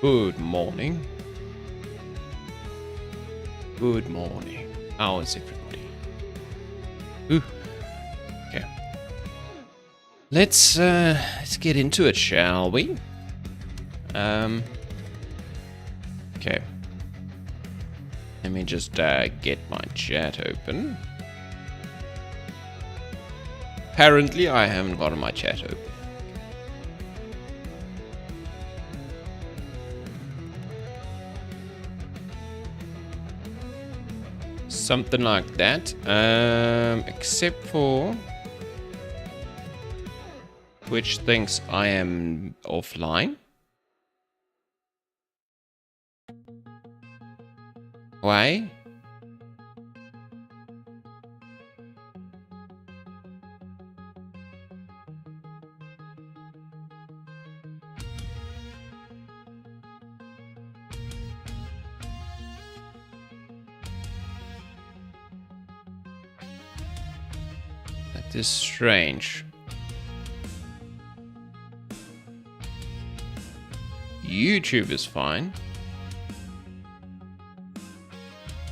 Good morning. Good morning. How is everybody? Ooh. Okay. Let's get into it, shall we? Okay. Let me just get my chat open. Apparently, I haven't gotten my chat open. Something like that. Except for which thinks I am offline. Why? That is strange. YouTube is fine.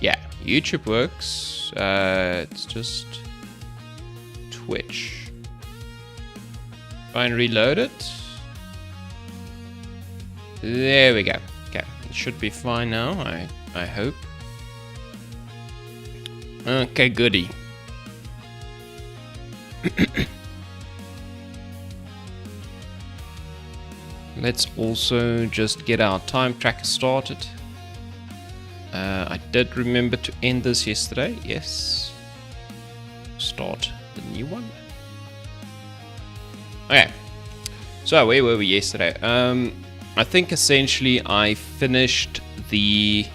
Yeah, YouTube works. It's just Twitch. Try and reload it. There we go. Okay, it should be fine now, I hope. Okay, goody. Let's also just get our time tracker started. I did remember to end this yesterday. Yes. Start the new one. Okay. So where were we yesterday? I think essentially I finished the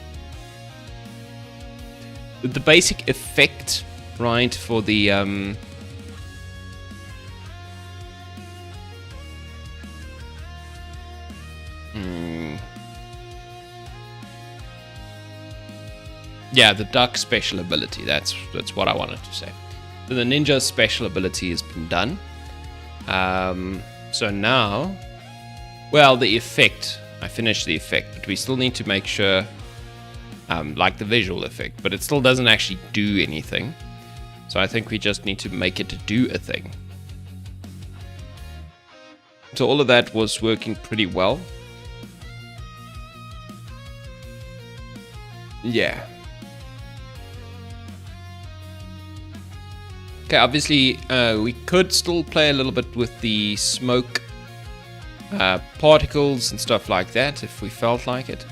basic effect, right, for the yeah, the duck special ability. That's what I wanted to say. So the ninja special ability has been done. So now, well, the effect. I finished the effect, but we still need to make sure, like the visual effect, but it still doesn't actually do anything. So I think we just need to make it do a thing. So all of that was working pretty well. Yeah. Okay, obviously, we could still play a little bit with the smoke particles and stuff like that if we felt like it.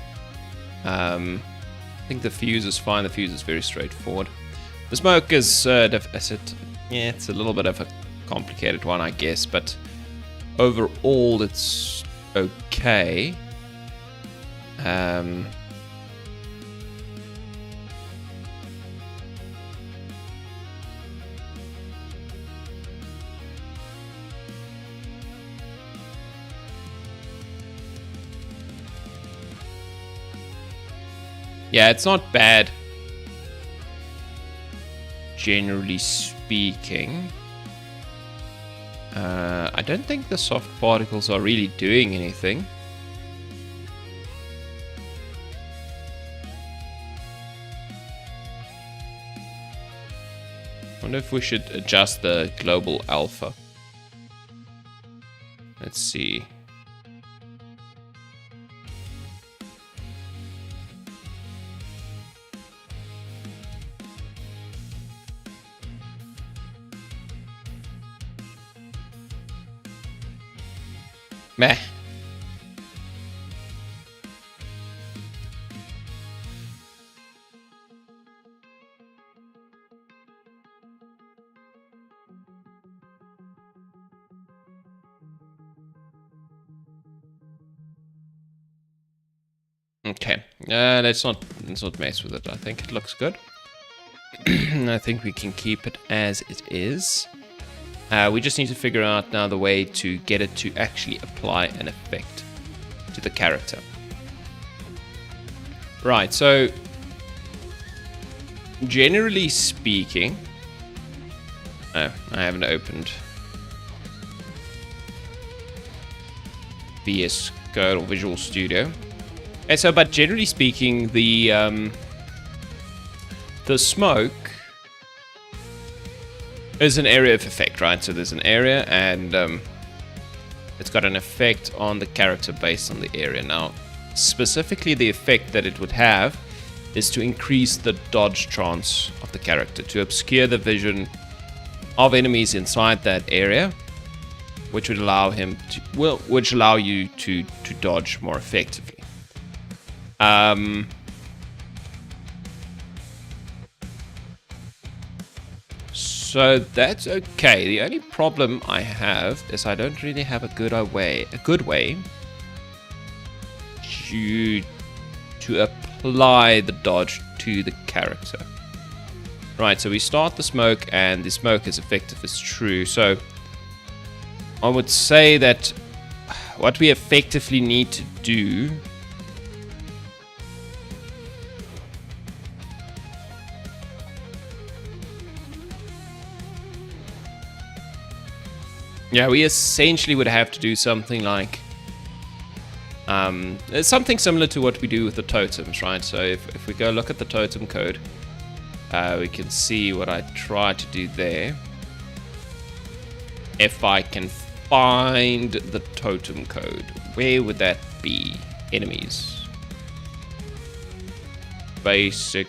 I think the fuse is fine. The fuse is very straightforward. The smoke is, it's a little bit of a complicated one, I guess, but overall it's okay. Yeah, it's not bad, generally speaking. I don't think the soft particles are really doing anything. Wonder if we should adjust the global alpha. Let's see. Meh. Okay, let's not mess with it. I think it looks good. I think we can keep it as it is. We just need to figure out now the way to get it to actually apply an effect to the character. Right, so generally speaking, I haven't opened VS Code or Visual Studio. And so, but generally speaking, the smoke is an area of effect, right? So there's an area, and it's got an effect on the character based on the area. Now, specifically, the effect that it would have is to increase the dodge chance of the character, to obscure the vision of enemies inside that area, which would allow him to, well, which allow you to dodge more effectively. So that's okay. The only problem I have is I don't really have a good way to apply the dodge to the character. Right, so we start the smoke, and the smoke is effective as true. So I would say that what we effectively need to do we essentially would have to do something like something similar to what we do with the totems, right? So if we go look at the totem code, we can see what I try to do there. If I can find the totem code, where would that be? Enemies. Basic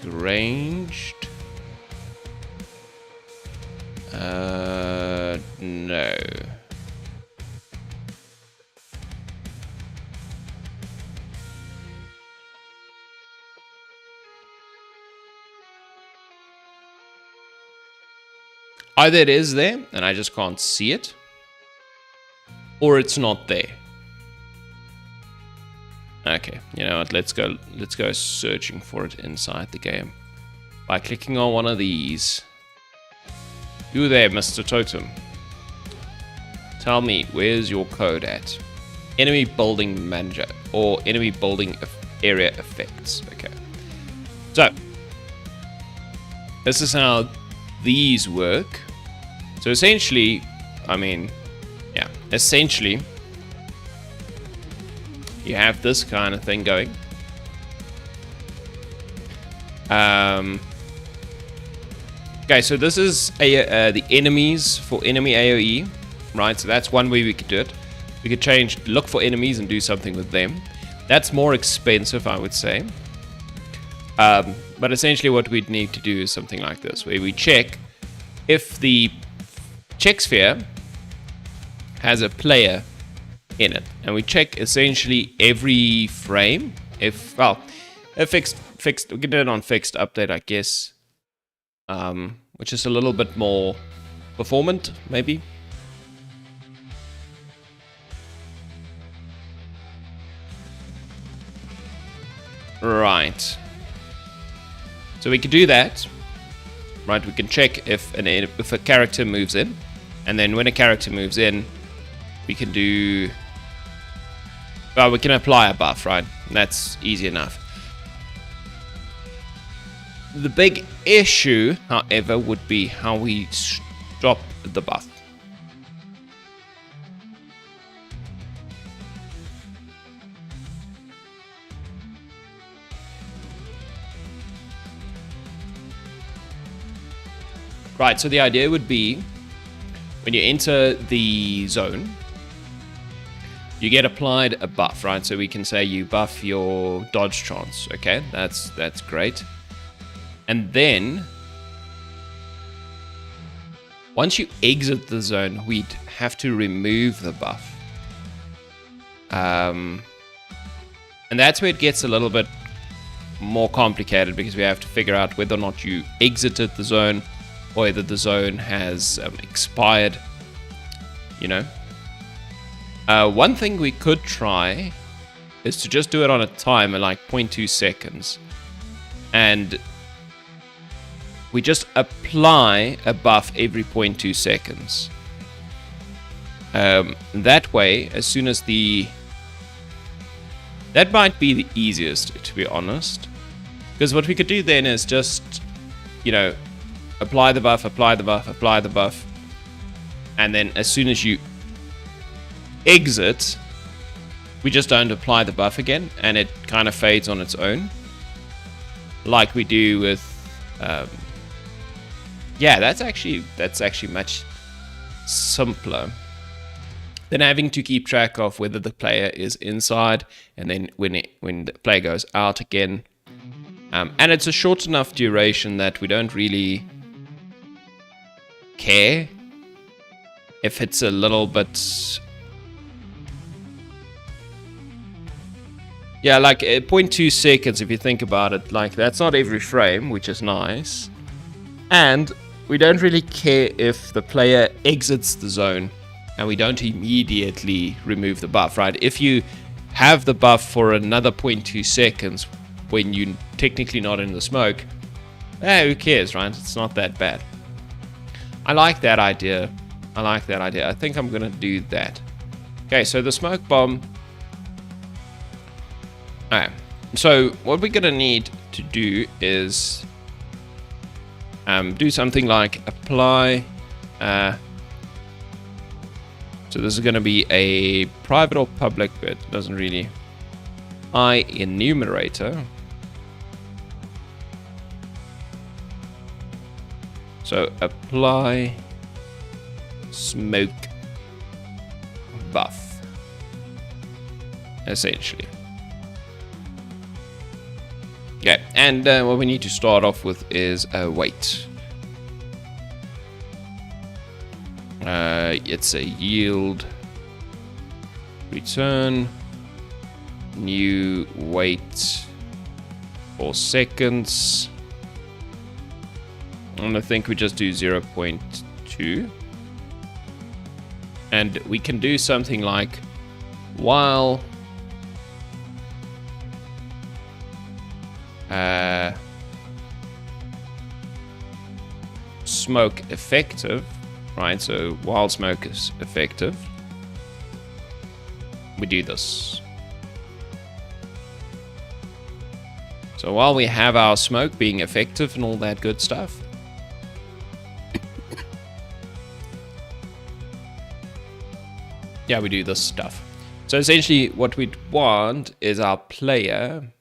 ranged. No. Either it is there and I just can't see it, or it's not there. Okay, you know what? Let's go searching for it inside the game by clicking on one of these. You there, Mr. Totem. Tell me, where's your code at? Enemy building manager or enemy building area effects. Okay. So, this is how these work. So essentially, essentially, you have this kind of thing going. Okay, so this is the enemies for enemy AoE, right? So that's one way we could do it. We could look for enemies and do something with them. That's more expensive, I would say. But essentially what we'd need to do is something like this, where we check if the check sphere has a player in it. And we check essentially every frame. We can do it on fixed update, I guess. Which is a little bit more performant, maybe. Right. So we can do that. Right, we can check if a character moves in. And then when a character moves in, we can do... Well, we can apply a buff, right? And that's easy enough. The big issue, however, would be how we stop the buff. Right, so the idea would be when you enter the zone, you get applied a buff, right? So we can say you buff your dodge chance. Okay, that's great. And then, once you exit the zone, we'd have to remove the buff. And that's where it gets a little bit more complicated, because we have to figure out whether or not you exited the zone or whether the zone has expired, you know. One thing we could try is to just do it on a timer, like 0.2 seconds. And we just apply a buff every 0.2 seconds. That way, as soon as that might be the easiest, to be honest. Because what we could do then is just, you know, apply the buff, apply the buff, apply the buff. And then as soon as you exit, we just don't apply the buff again, and it kind of fades on its own, like we do with. Yeah, that's actually much simpler than having to keep track of whether the player is inside, and then when the player goes out again. And it's a short enough duration that we don't really care if it's a little bit. Yeah, like 0.2 seconds if you think about it. Like, that's not every frame, which is nice. And we don't really care if the player exits the zone, and we don't immediately remove the buff, right? If you have the buff for another 0.2 seconds when you're technically not in the smoke, who cares, right? It's not that bad. I like that idea. I think I'm gonna do that. Okay, so the smoke bomb. Alright, so what we're gonna need to do is do something like apply. So this is gonna be a private or public, but it doesn't really. Enumerator. So apply smoke buff, essentially. Okay, and what we need to start off with is a weight. It's a yield return new weight for seconds. And I think we just do 0.2. And we can do something like while smoke effective, right? So while smoke is effective, we do this. So while we have our smoke being effective and all that good stuff, yeah, we do this stuff. So essentially what we'd want is our player.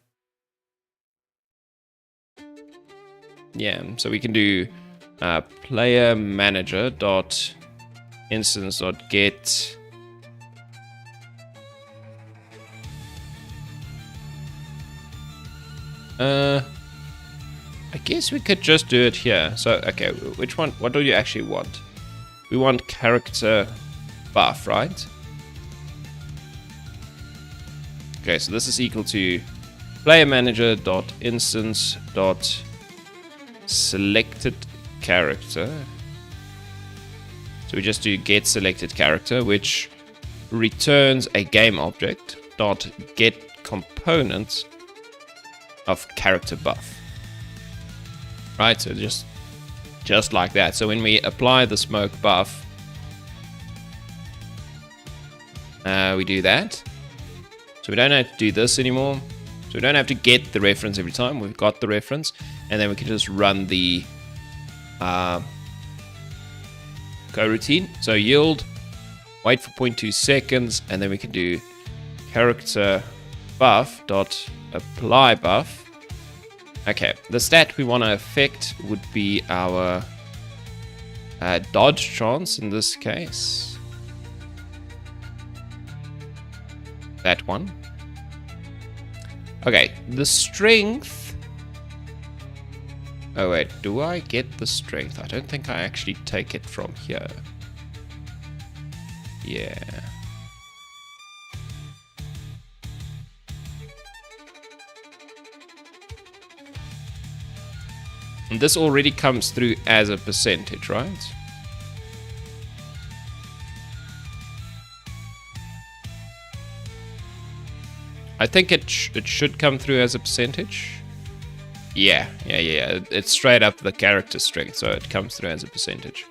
Yeah, so we can do player manager dot instance dot get I guess we could just do it here. So okay, which one? What do you actually want? We want character buff, right? Okay, so this is equal to player manager dot instance dot selected character. So we just do get selected character, which returns a game object dot get components of character buff. Right, so just like that. So when we apply the smoke buff, we do that. So we don't have to do this anymore. So we don't have to get the reference every time. We've got the reference, and then we can just run the coroutine. So yield, wait for 0.2 seconds, and then we can do character buff dot apply buff. Okay, the stat we want to affect would be our dodge chance in this case. That one. Okay, the strength. Oh wait, do I get the strength? I don't think I actually take it from here. Yeah. And this already comes through as a percentage, right? I think it should come through as a percentage. Yeah. It's straight up the character strength, so it comes through as a percentage.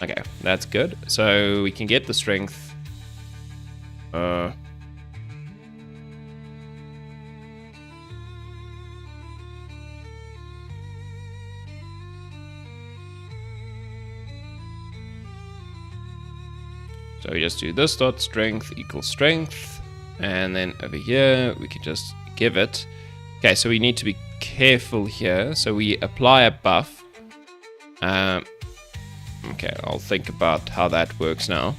Okay, that's good. So we can get the strength. So we just do this dot strength equals strength. And then over here, we can just give it. Okay, so we need to be careful here. So we apply a buff. Okay, I'll think about how that works now.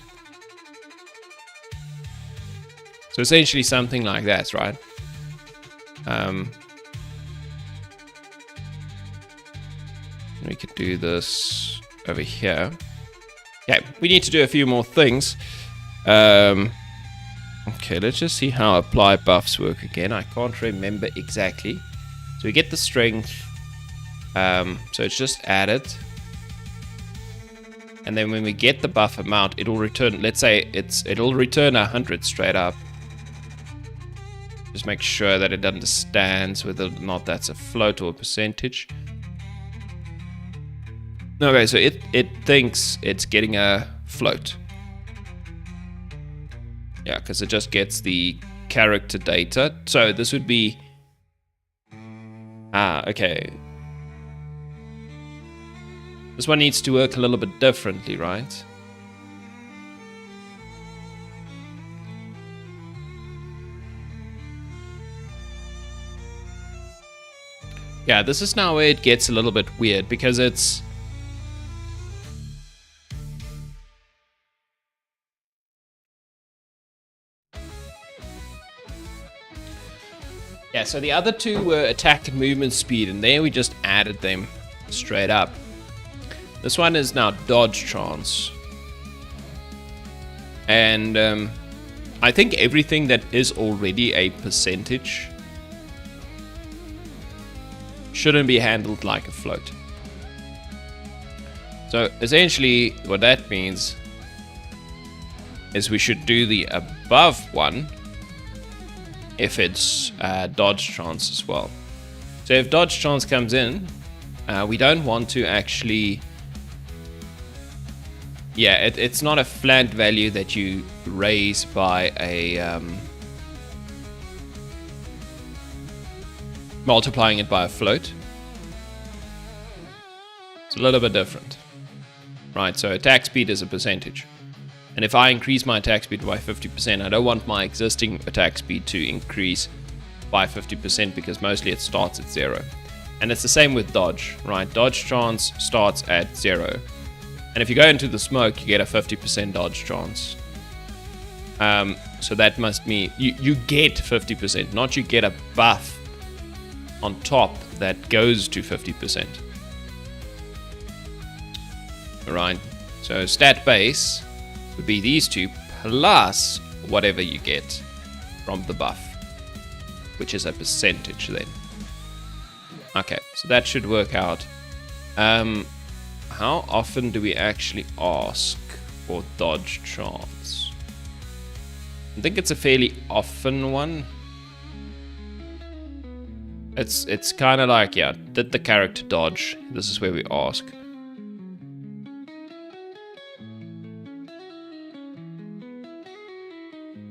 So essentially something like that, right? We could do this over here. Okay, we need to do a few more things. Okay, let's just see how apply buffs work again. I can't remember exactly. So we get the strength. So it's just added. And then when we get the buff amount, it'll return, let's say it'll return 100 straight up. Just make sure that it understands whether or not that's a float or a percentage. Okay, so it thinks it's getting a float. Yeah, because it just gets the character data. So this would be... okay. This one needs to work a little bit differently, right? Yeah, this is now where it gets a little bit weird, because it's... Yeah, so the other two were attack and movement speed, and there we just added them straight up. This one is now dodge chance. And I think everything that is already a percentage shouldn't be handled like a float. So essentially what that means is we should do the above one if it's dodge chance as well. So if dodge chance comes in, we don't want to actually... Yeah, it's not a flat value that you raise by a... multiplying it by a float. It's a little bit different. Right, so attack speed is a percentage. And if I increase my attack speed by 50%, I don't want my existing attack speed to increase by 50% because mostly it starts at 0. And it's the same with dodge, right? Dodge chance starts at 0. And if you go into the smoke, you get a 50% dodge chance. So that must mean you get 50%, not you get a buff on top that goes to 50%. Alright, so stat base would be these two plus whatever you get from the buff, which is a percentage then. Okay, so that should work out. How often do we actually ask for dodge chance? I think it's a fairly often one. It's kind of like, yeah, did the character dodge? This is where we ask.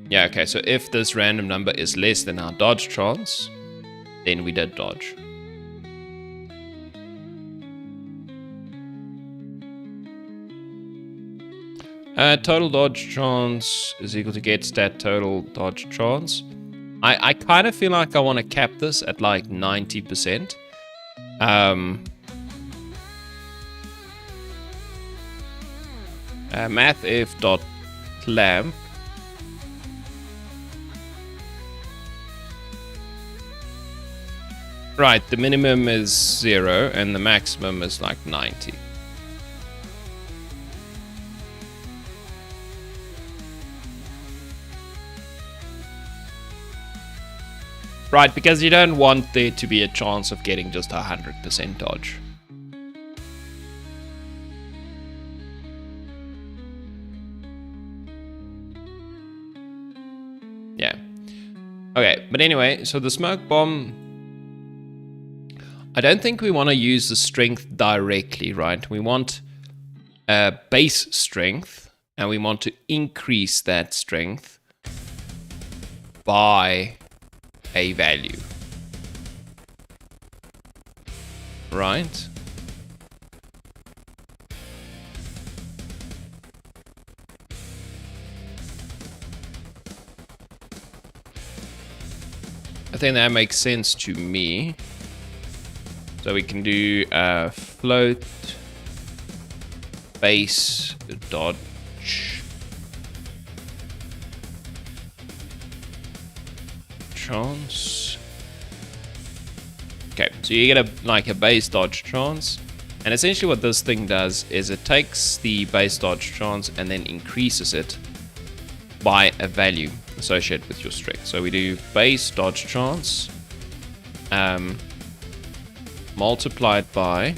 Yeah, okay, so if this random number is less than our dodge chance, then we did dodge. Total dodge chance is equal to get stat total dodge chance. I kind of feel like I want to cap this at like 90%. Mathf.clamp. Right, the minimum is 0 and the maximum is like 90. Right, because you don't want there to be a chance of getting just 100% dodge. Yeah. Okay, but anyway, so the smoke bomb... I don't think we want to use the strength directly, right? We want base strength, and we want to increase that strength by a value. Right? think that makes sense to me. So we can do float, base, dodge, chance. Okay, so you get a base dodge chance. And essentially what this thing does is it takes the base dodge chance and then increases it by a value associated with your strength. So we do base dodge chance multiplied by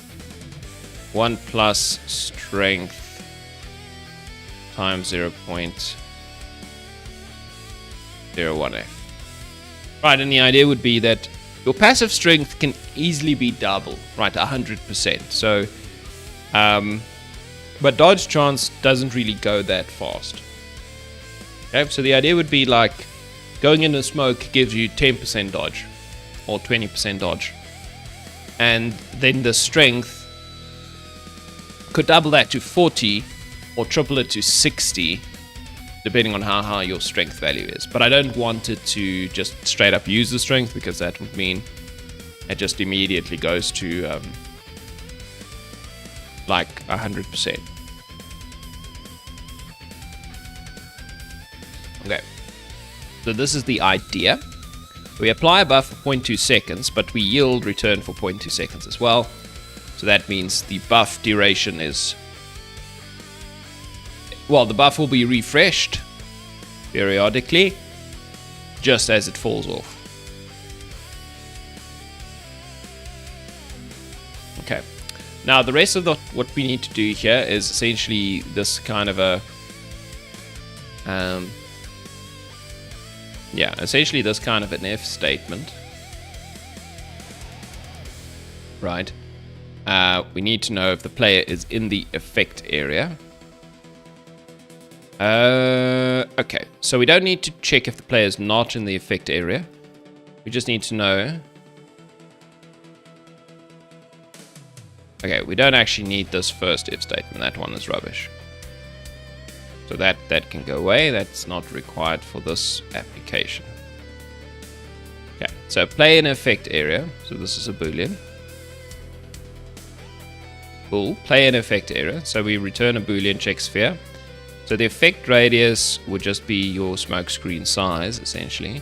1 plus strength times 0.01f. Right, and the idea would be that your passive strength can easily be double, right, 100%. So, but dodge chance doesn't really go that fast. Okay, so the idea would be like going into smoke gives you 10% dodge or 20% dodge. And then the strength could double that to 40 or triple it to 60, depending on how high your strength value is. But I don't want it to just straight up use the strength, because that would mean it just immediately goes to like 100%. Okay, so this is the idea. We apply a buff for 0.2 seconds, but we yield return for 0.2 seconds as well. So that means the buff duration is... well, the buff will be refreshed periodically, just as it falls off. Okay. Now the rest of what we need to do here is essentially this kind of a... yeah, essentially this kind of an if statement. Right. We need to know if the player is in the effect area. Okay, so we don't need to check if the player is not in the effect area. We just need to know. Okay, we don't actually need this first if statement. That one is rubbish. So that can go away. That's not required for this application. Okay, so play in effect area. So this is a boolean. Bool, play in effect area. So we return a boolean check sphere. So the effect radius would just be your smoke screen size, essentially.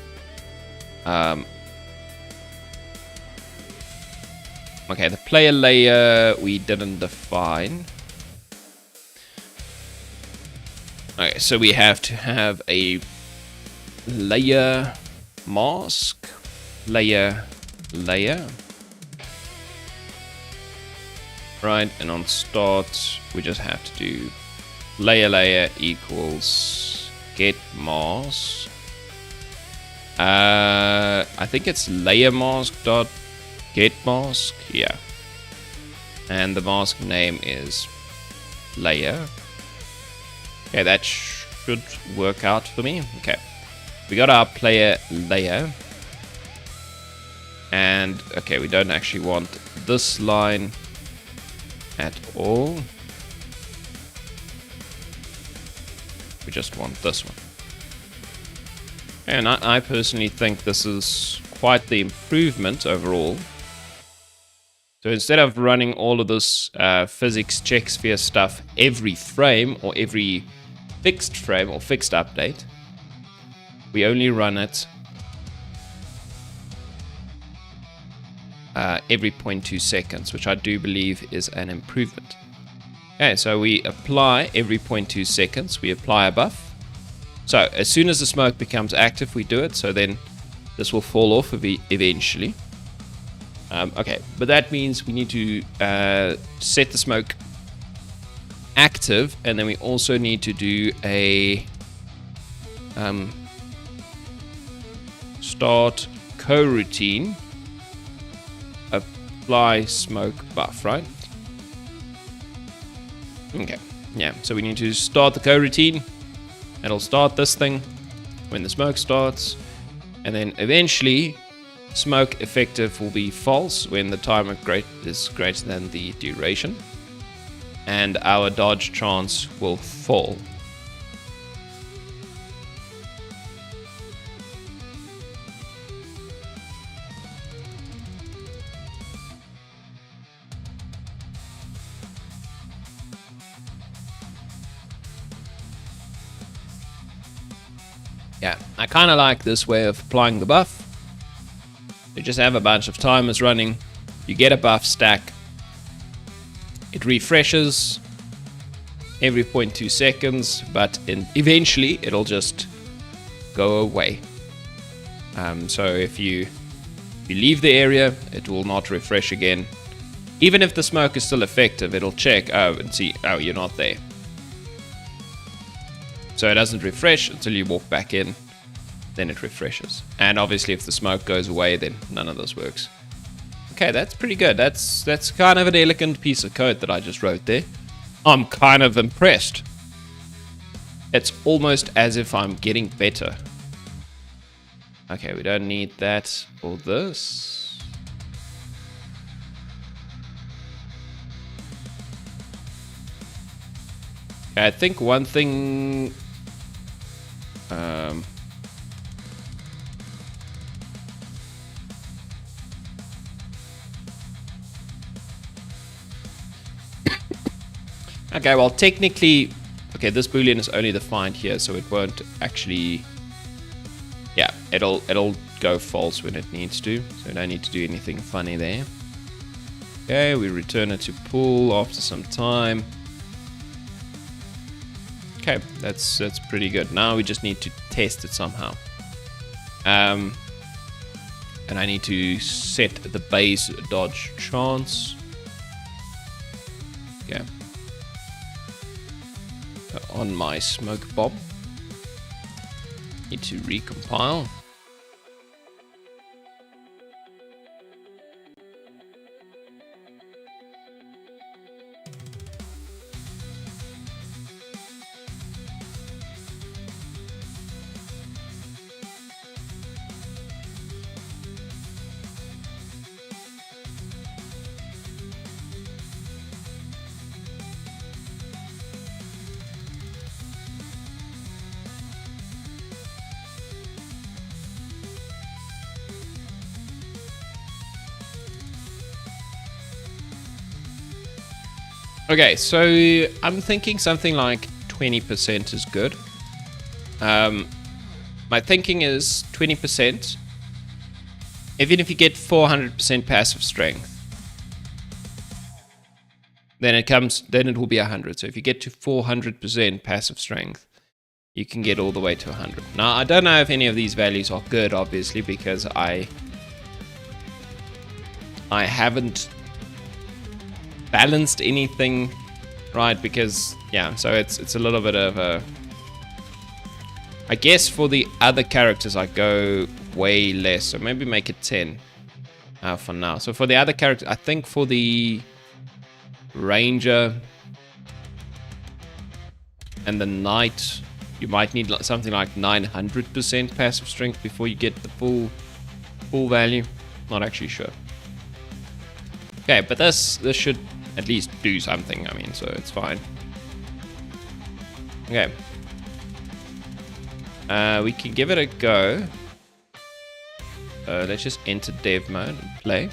Okay, the player layer we didn't define. Okay, so we have to have a layer mask, layer. Right, and on start, we just have to do layer equals get mask. I think it's layer mask dot get mask, yeah. And the mask name is layer. Okay, that should work out for me. Okay, we got our player layer. And okay, we don't actually want this line at all. We just want this one. And I personally think this is quite the improvement overall. So instead of running all of this physics check sphere stuff every frame or every fixed frame or fixed update, we only run it every 0.2 seconds, which I do believe is an improvement. Okay, so we apply every 0.2 seconds, we apply a buff. So as soon as the smoke becomes active, we do it. So then this will fall off eventually. Okay, but that means we need to set the smoke active, and then we also need to do a start coroutine apply smoke buff, right? Okay, yeah, so we need to start the coroutine. It'll start this thing when the smoke starts, and then eventually smoke effective will be false when the timer is greater than the duration, and our dodge chance will fall. Yeah, I kind of like this way of applying the buff. You just have a bunch of timers running. You get a buff stack. It refreshes every 0.2 seconds, but eventually it'll just go away. So if you leave the area, it will not refresh again. Even if the smoke is still effective, it'll check and see, oh, you're not there. So it doesn't refresh until you walk back in, then it refreshes. And obviously if the smoke goes away, then none of this works. Okay, that's pretty good. That's kind of an elegant piece of code that I just wrote there. I'm kind of impressed. It's almost as if I'm getting better. Okay, we don't need that or this. Okay, I think one thing... okay, well, technically... Okay, this boolean is only defined here, so it won't actually... Yeah, it'll go false when it needs to, so we don't need to do anything funny there. Okay, we return it to pool after some time. Okay, that's pretty good. Now we just need to test it somehow. And I need to set the base dodge chance. Okay. On my smoke bomb. Need to recompile. Okay, so I'm thinking something like 20% is good. My thinking is 20%. Even if you get 400% passive strength, then it will be 100. So if you get to 400% passive strength, you can get all the way to 100. Now, I don't know if any of these values are good, obviously, because I haven't balanced anything right, because yeah, so it's a little bit of a... I guess for the other characters I go way less, so maybe make it 10 for now. So for the other characters, I think for the Ranger and the Knight, you might need something like 900% passive strength before you get the full value. Not actually sure. Okay, but this should at least do something, I mean, so it's fine. Okay. We can give it a go. Let's just enter dev mode and play.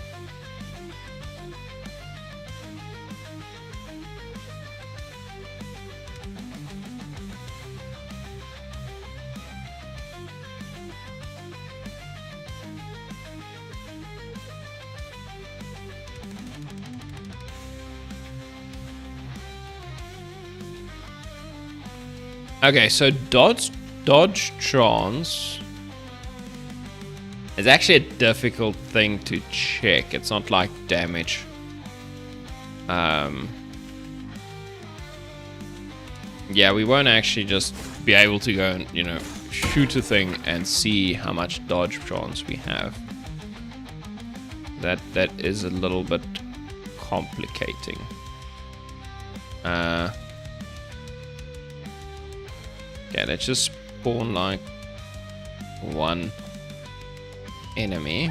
Okay, so dodge trance is actually a difficult thing to check. It's not like damage. Yeah, we won't actually just be able to go and, you know, shoot a thing and see how much dodge trance we have. That is a little bit complicating. Okay, let's just spawn like one enemy.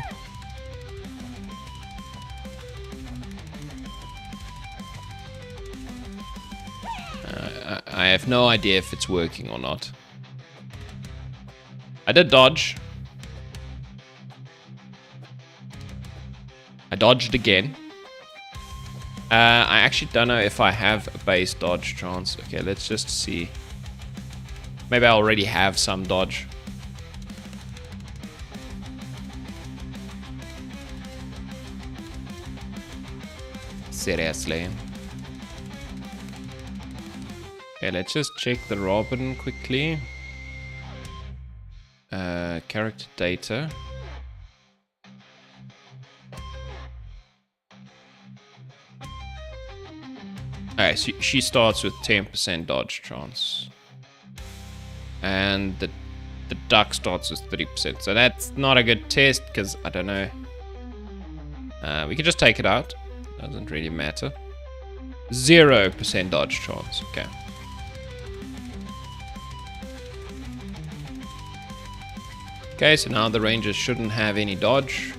I have no idea if it's working or not. I did dodge. I dodged again. I actually don't know if I have a base dodge chance. Okay, let's just see. Maybe I already have some dodge. Seriously. Okay, let's just check the Robin quickly. Character data. Alright, so she starts with 10% dodge chance. And the duck starts with 30%. So that's not a good test because I don't know. We can just take it out. Doesn't really matter. 0% dodge chance. Okay. Okay, so now the Rangers shouldn't have any dodge.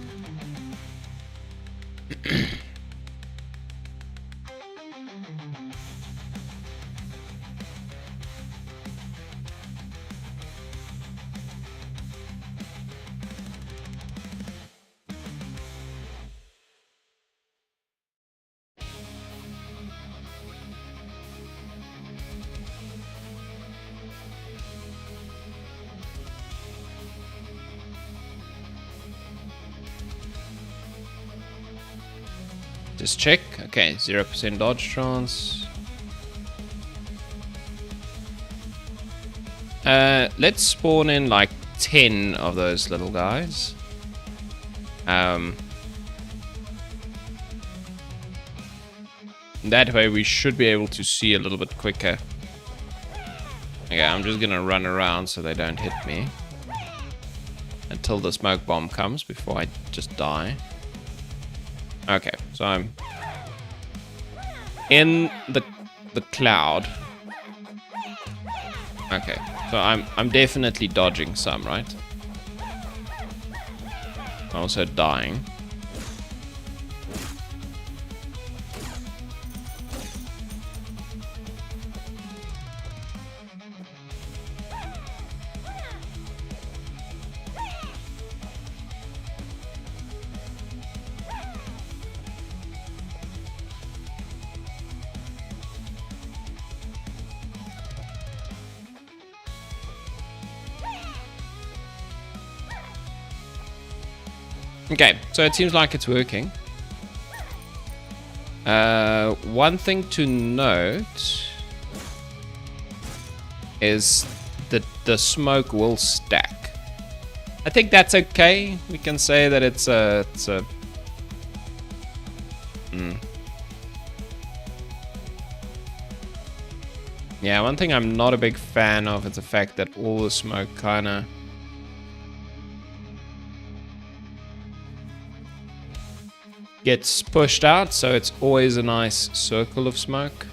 Just check. Okay, 0% dodge chance. Let's spawn in like 10 of those little guys. That way we should be able to see a little bit quicker. Okay, I'm just gonna run around so they don't hit me. Until the smoke bomb comes before I just die. Okay, so I'm in the cloud. Okay, so I'm definitely dodging some, right? Also dying. Okay, so it seems like it's working. One thing to note is that the smoke will stack. I think that's okay. We can say that it's a Yeah, one thing I'm not a big fan of is the fact that all the smoke kinda gets pushed out, so it's always a nice circle of smoke.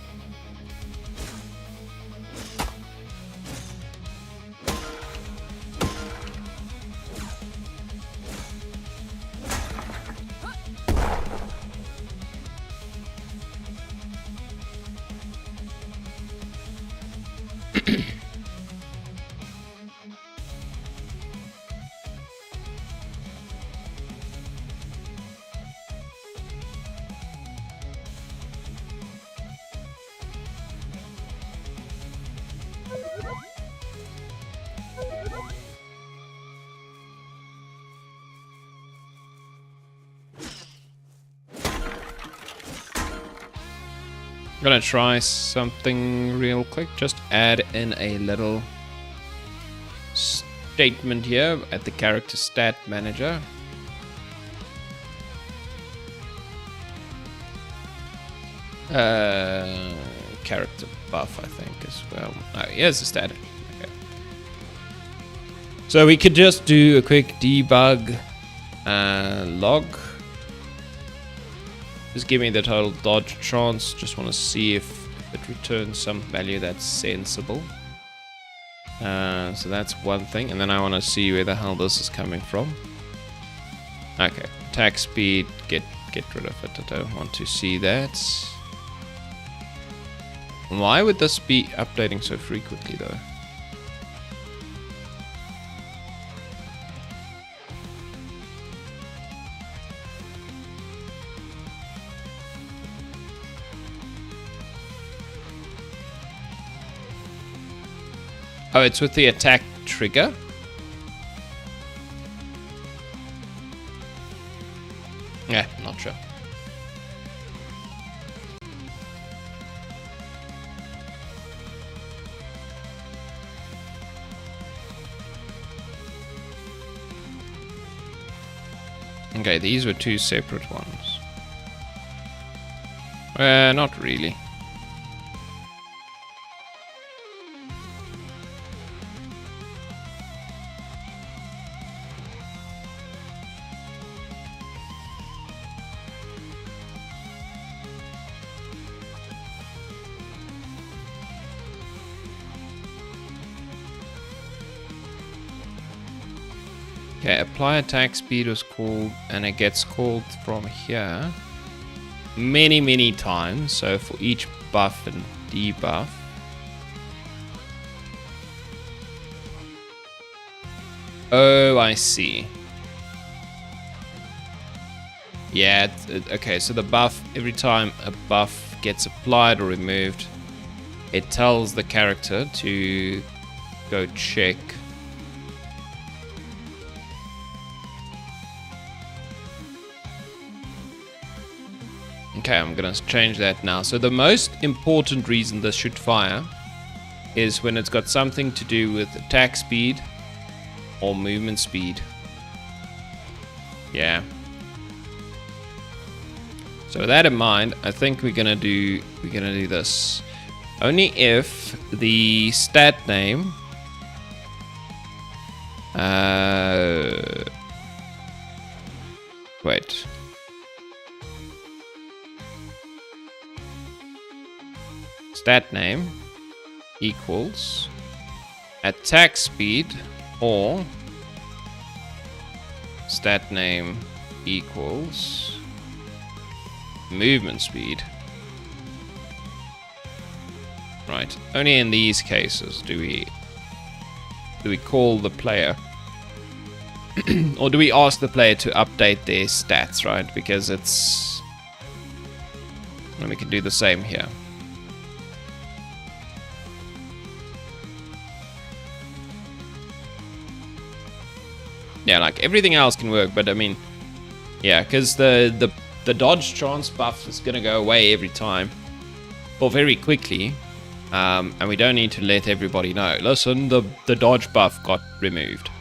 Gonna try something real quick. Just add in a little statement here at the character stat manager. Character buff, I think, as well. Oh, here's the stat. Okay. So we could just do a quick debug log. Just give me the total dodge chance. Just want to see if it returns some value that's sensible. So that's one thing. And then I want to see where the hell this is coming from. Okay. Attack speed. Get rid of it. I don't want to see that. Why would this be updating so frequently though? Oh, it's with the attack trigger. Yeah, not sure. Okay, these were two separate ones. Not really. Okay, apply attack speed was called, and it gets called from here many times. So for each buff and debuff. Oh, I see. Yeah, okay, so the buff, every time a buff gets applied or removed, it tells the character to go check. Okay, I'm gonna change that now. So the most important reason this should fire is when it's got something to do with attack speed or movement speed. Yeah. So with that in mind, I think we're gonna do this. Only if the stat name wait. Stat name equals attack speed or stat name equals movement speed. Right, only in these cases do we call the player or do we ask the player to update their stats, right? Because it's, and we can do the same here. Yeah, like everything else can work, but I mean, yeah, because the dodge chance buff is gonna go away every time, or very quickly, and we don't need to let everybody know. Listen, the dodge buff got removed,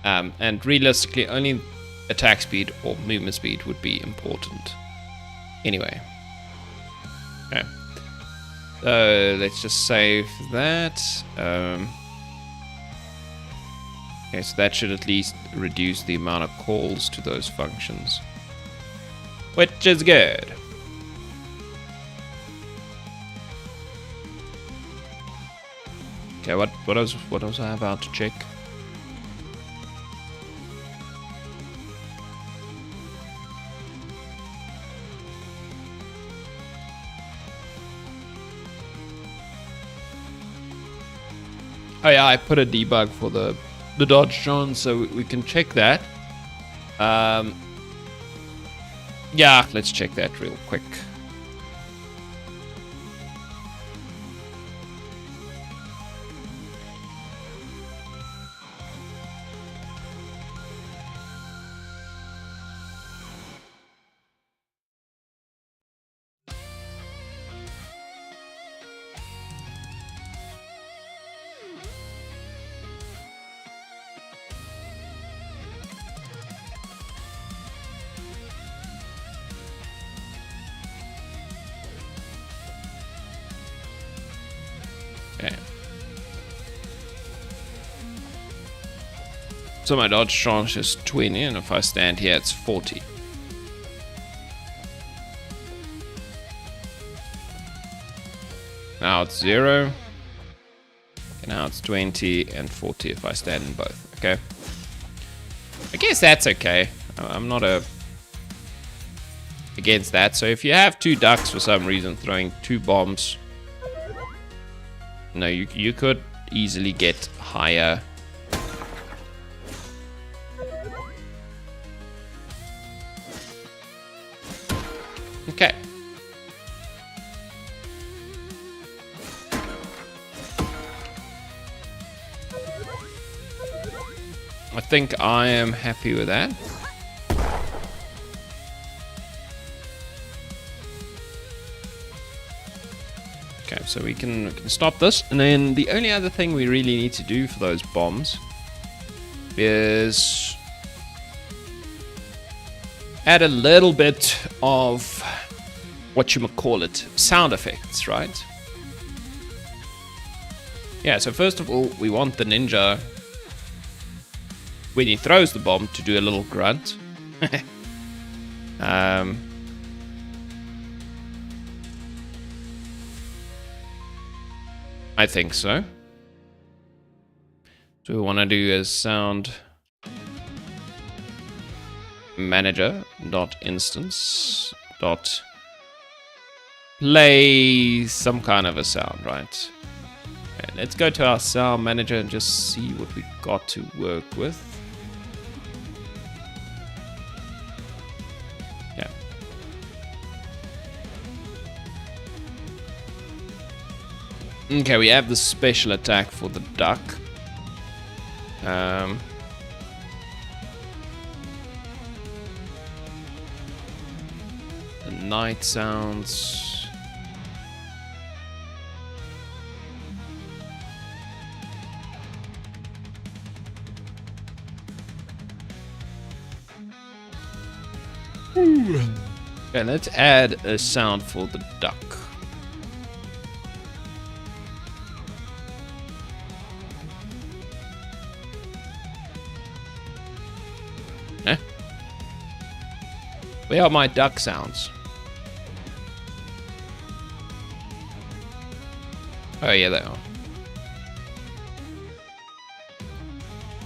and realistically, only attack speed or movement speed would be important. Anyway, okay, so let's just save that. Okay, so that should at least reduce the amount of calls to those functions, which is good. Okay, what else I have out to check? Oh yeah, I put a debug for the dodge chance, so we can check that. Yeah, let's check that real quick. Okay. So my dodge chance is 20, and if I stand here, it's 40. Now it's 0. And now it's 20 and 40 if I stand in both. Okay. I guess that's okay. I'm not against that. So if you have two ducks for some reason throwing two bombs, no, you could easily get higher. Okay. I think I am happy with that. Okay, so we can stop this, and then the only other thing we really need to do for those bombs is add a little bit of what you might call it, sound effects, right? Yeah, so first of all, we want the ninja, when he throws the bomb, to do a little grunt. I think so. So we want to do a sound manager dot instance dot play some kind of a sound, right? Okay, let's go to our sound manager and just see what we got to work with. Yeah. Okay, we have the special attack for the duck. The night sounds. Okay, let's add a sound for the duck. Eh? Where are my duck sounds? Oh yeah, they are.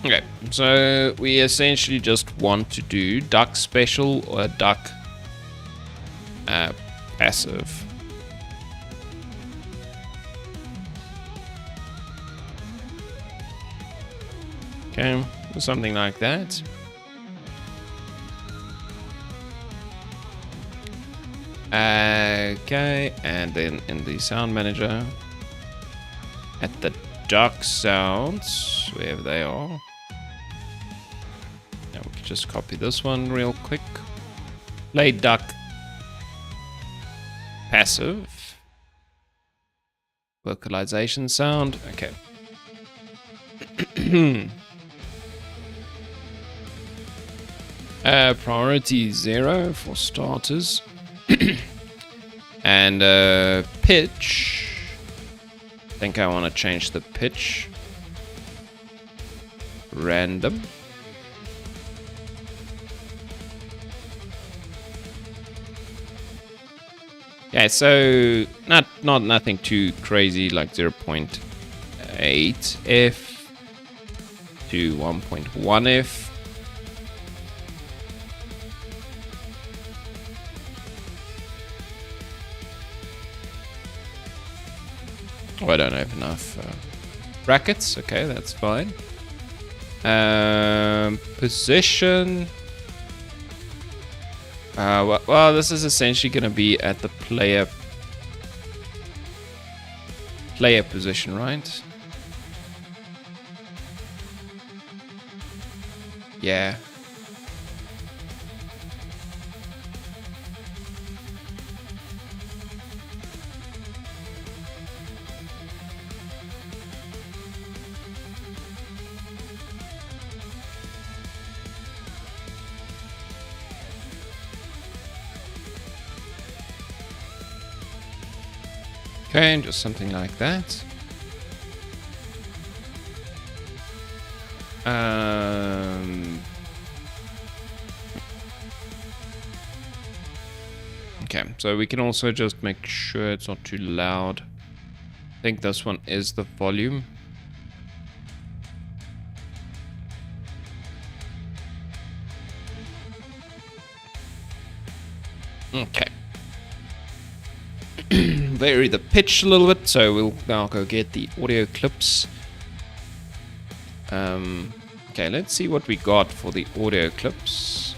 Okay, so we essentially just want to do duck special or duck passive. Okay, something like that. Okay, and then in the sound manager, at the duck sounds, wherever they are. Now we can just copy this one real quick. Play duck passive. Vocalization sound. Okay. Priority 0 for starters. And pitch. I think I want to change the pitch. Random. Yeah, so nothing too crazy, like 0.8 F to 1.1 F. Oh, I don't have enough brackets. Okay, that's fine. Position. Well, this is essentially going to be at the player position, right? Yeah. Okay, and just something like that. Okay, so we can also just make sure it's not too loud. I think this one is the volume. Okay. Vary the pitch a little bit, so we'll now go get the audio clips. Okay, let's see what we got for the audio clips.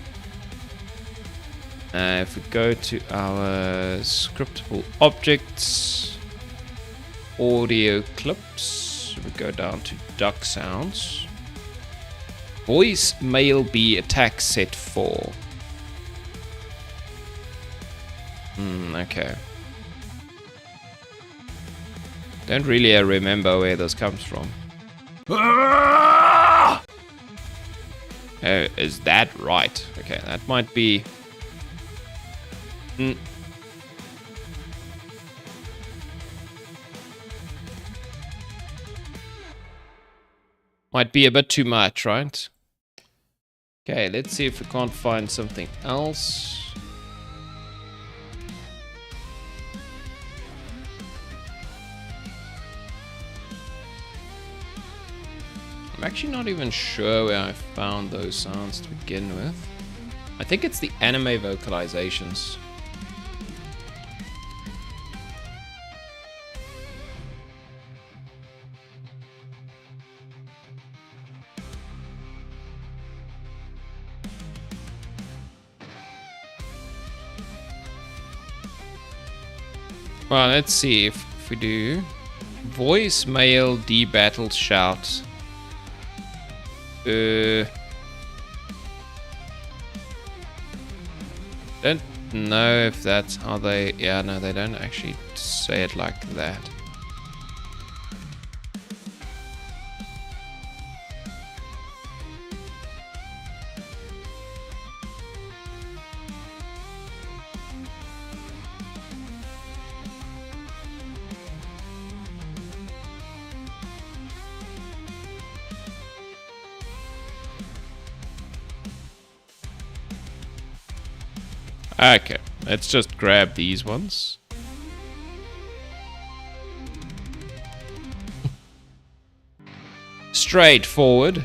If we go to our scriptable objects, audio clips, we go down to duck sounds. Voice male B attack set 4. Okay. Don't really remember where this comes from. Oh, is that right? Okay, that might be Mm. Might be a bit too much, right? Okay, let's see if we can't find something else. I'm actually not even sure where I found those sounds to begin with. I think it's the anime vocalizations. Well, let's see if we do. Voicemail, debattle, shout. Don't know if that's how they... Yeah, no, they don't actually say it like that. Okay, let's just grab these ones. Straightforward.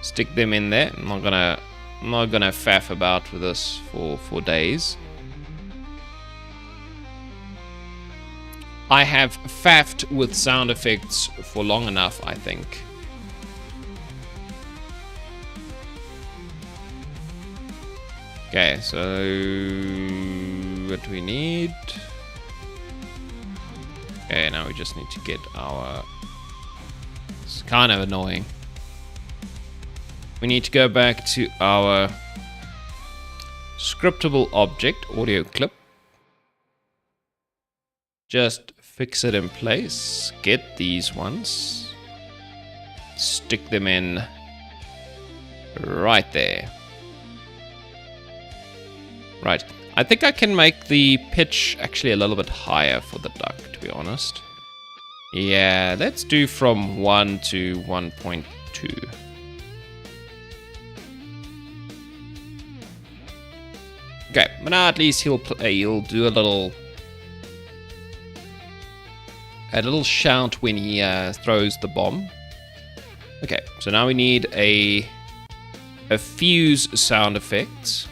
Stick them in there. I'm not gonna faff about with this for days. I have faffed with sound effects for long enough, I think. Okay, so what do we need? Okay, now we just need to get our... It's kind of annoying. We need to go back to our scriptable object, audio clip. Just fix it in place. Get these ones. Stick them in right there. Right, I think I can make the pitch actually a little bit higher for the duck, to be honest. Yeah, let's do from 1 to 1.2. Okay, but now at least he'll do a little shout when he throws the bomb. Okay, so now we need a fuse sound effect.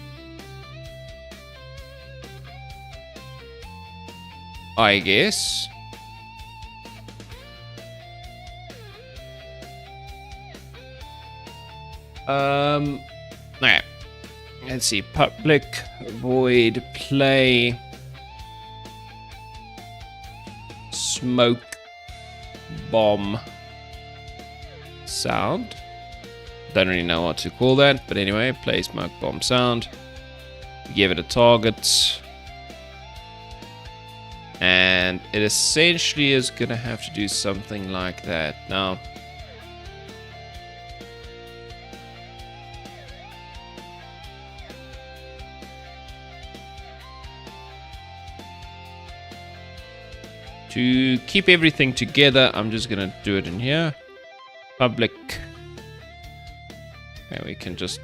I guess. Okay. Let's see. Public void play smoke bomb sound. Don't really know what to call that, but anyway, play smoke bomb sound. Give it a target. And it essentially is going to have to do something like that. Now, to keep everything together, I'm just going to do it in here. Public. And we can just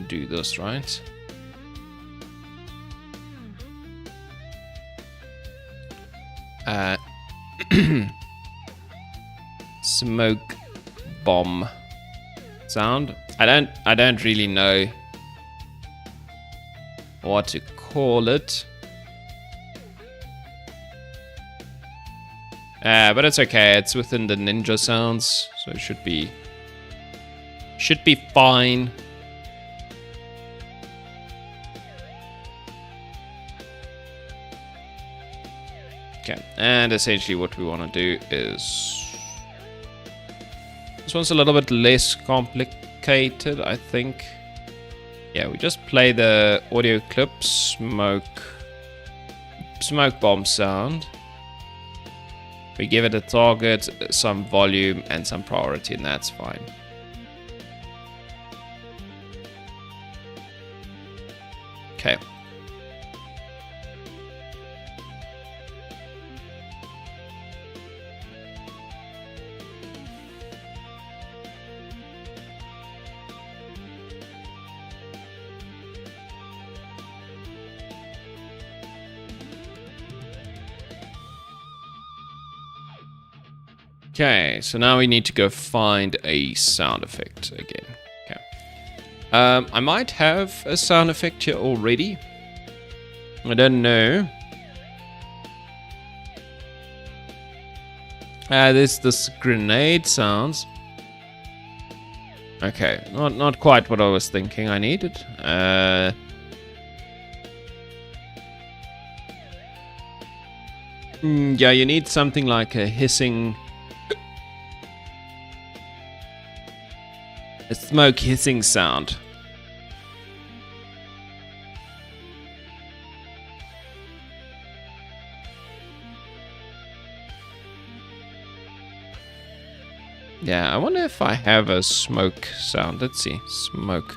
do this, right? Smoke bomb sound. I don't really know what to call it. But it's okay. It's within the ninja sounds, so it should be fine. Okay, and essentially what we want to do is... This one's a little bit less complicated, I think. Yeah, we just play the audio clip, smoke bomb sound. We give it a target, some volume, and some priority, and that's fine. Okay, Okay, so now we need to go find a sound effect again. Okay. I might have a sound effect here already. I don't know. There's this grenade sounds. Okay, not quite what I was thinking I needed. Yeah, you need something like a hissing... a smoke hissing sound. Yeah, I wonder if I have a smoke sound. Let's see. Smoke.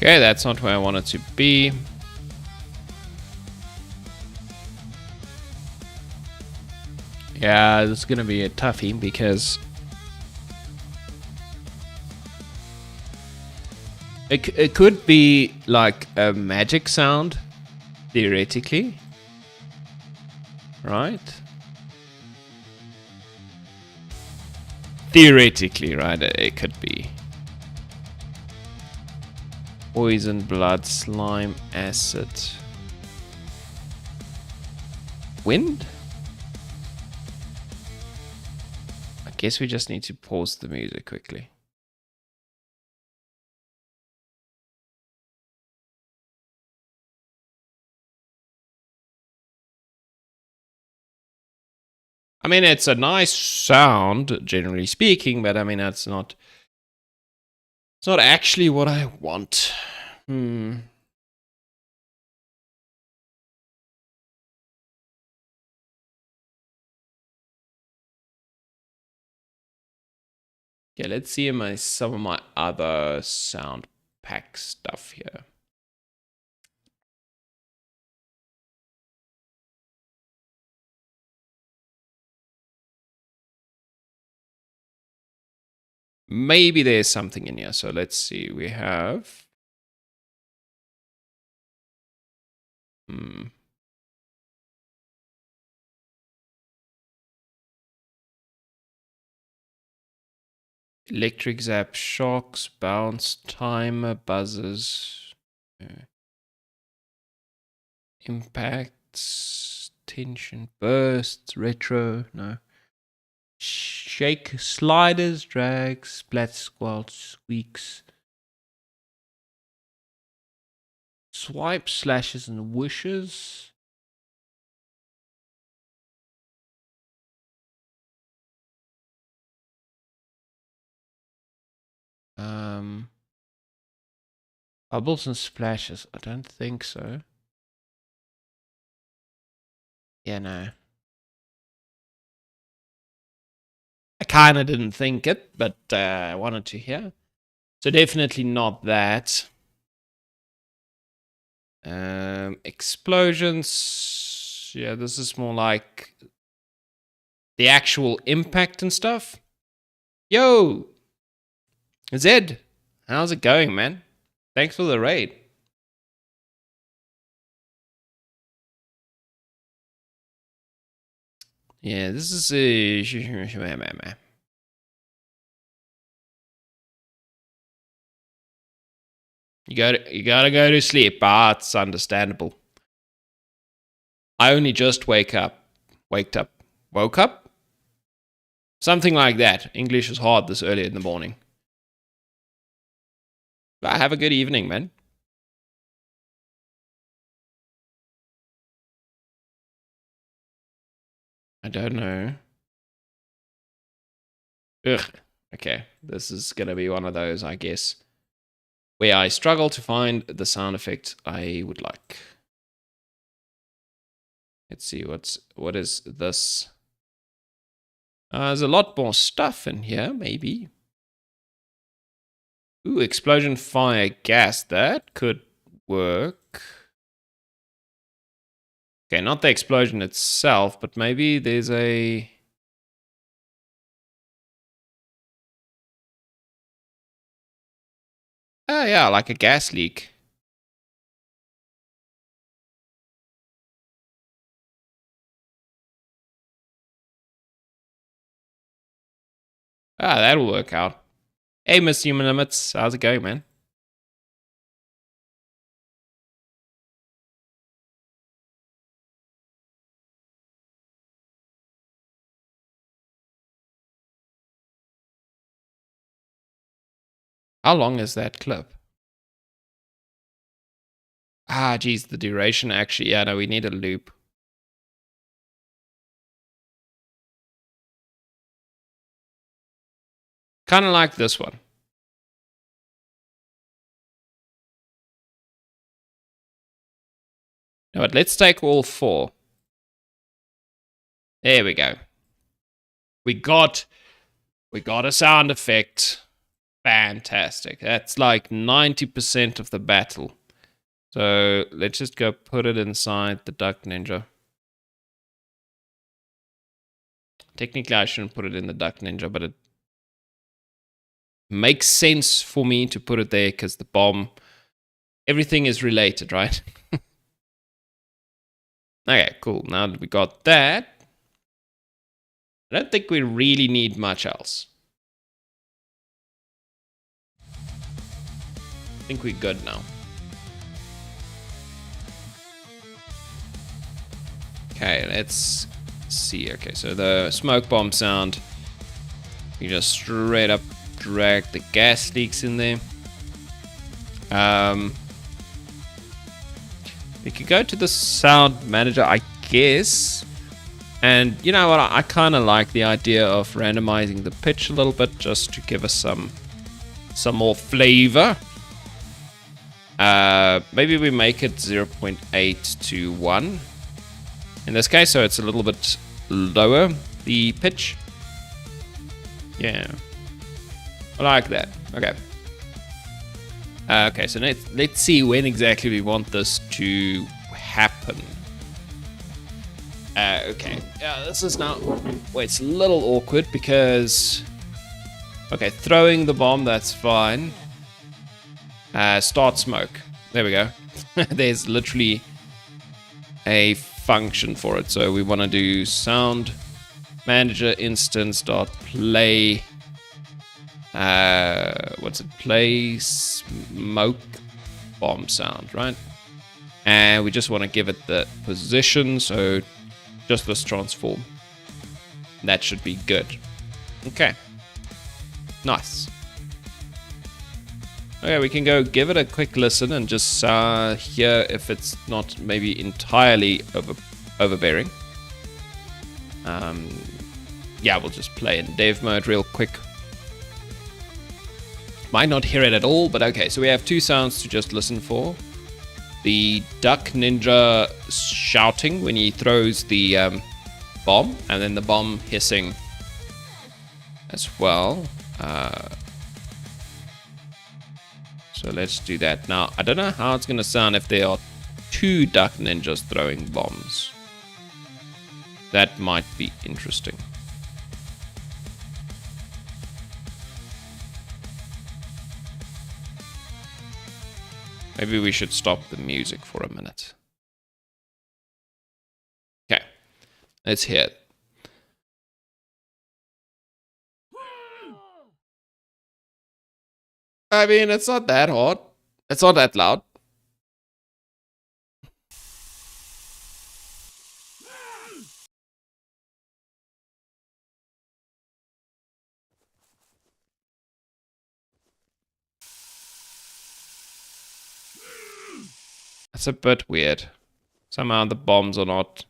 Okay, that's not where I want it to be. Yeah, this is gonna be a toughie because it could be like a magic sound, theoretically, right? Theoretically, right? It could be. Poison, blood, slime, acid. Wind? I guess we just need to pause the music quickly. I mean, it's a nice sound, generally speaking, but I mean, it's not actually what I want. Yeah, let's see some of my other sound pack stuff here. Maybe there's something in here. So let's see. We have... Electric zap, shocks, bounce, timer, buzzers, impacts, tension, bursts, retro, no. Shake, sliders, drags, splat, squelch, squeaks, swipes, slashes, and whooshes. Bubbles and splashes. I don't think so. Yeah, no. I kind of didn't think it, but I wanted to hear. So definitely not that. Explosions. Yeah, this is more like the actual impact and stuff. Yo! Zed! How's it going, man? Thanks for the raid. Yeah, this is a... You gotta go to sleep. It's understandable. I only just woke up. Woke up? Something like that. English is hard this early in the morning. But have a good evening, man. I don't know. Ugh. Okay, this is gonna be one of those, I guess, where I struggle to find the sound effect I would like. Let's see, what is this? There's a lot more stuff in here, maybe. Ooh, explosion, fire, gas. That could work. Okay, not the explosion itself, but maybe there's a... Oh, yeah, like a gas leak. Ah, that'll work out. Hey, Miss Human Limits. How's it going, man? How long is that clip? Ah, geez, the duration actually. Yeah, no, we need a loop. Kind of like this one. No, but let's take all 4. There we go. We got a sound effect. Fantastic. That's like 90% of the battle. So let's just go put it inside the Duck Ninja. Technically, I shouldn't put it in the Duck Ninja, but it makes sense for me to put it there because the bomb, everything is related, right? Okay, cool. Now that we got that, I don't think we really need much else. I think we're good now. Okay, let's see. Okay, so the smoke bomb sound, you just straight up drag the gas leaks in there. We could go to the sound manager, I guess. And you know what? I kind of like the idea of randomizing the pitch a little bit just to give us some more flavor. Maybe we make it 0.8 to 1 in this case, so it's a little bit lower, the pitch. Yeah, I like that. Okay. Okay, so let's see when exactly we want this to happen. Okay, yeah, this is now... Well, it's a little awkward because... Okay, throwing the bomb, that's fine. Start smoke. There we go. There's literally a function for it. So we want to do sound manager instance dot play... what's it? Play smoke bomb sound, right? And we just want to give it the position, so just this transform. That should be good. Okay. Nice. Okay, we can go give it a quick listen and just hear if it's not maybe entirely overbearing. Yeah, we'll just play in dev mode real quick. Might not hear it at all, but okay, so we have 2 sounds to just listen for. The Duck Ninja shouting when he throws the bomb, and then the bomb hissing as well. So let's do that. Now, I don't know how it's going to sound if there are 2 Duck Ninjas throwing bombs. That might be interesting. Maybe we should stop the music for a minute. Okay, let's hear it. I mean, it's not that hard. It's not that loud. That's a bit weird. Somehow the bombs are not...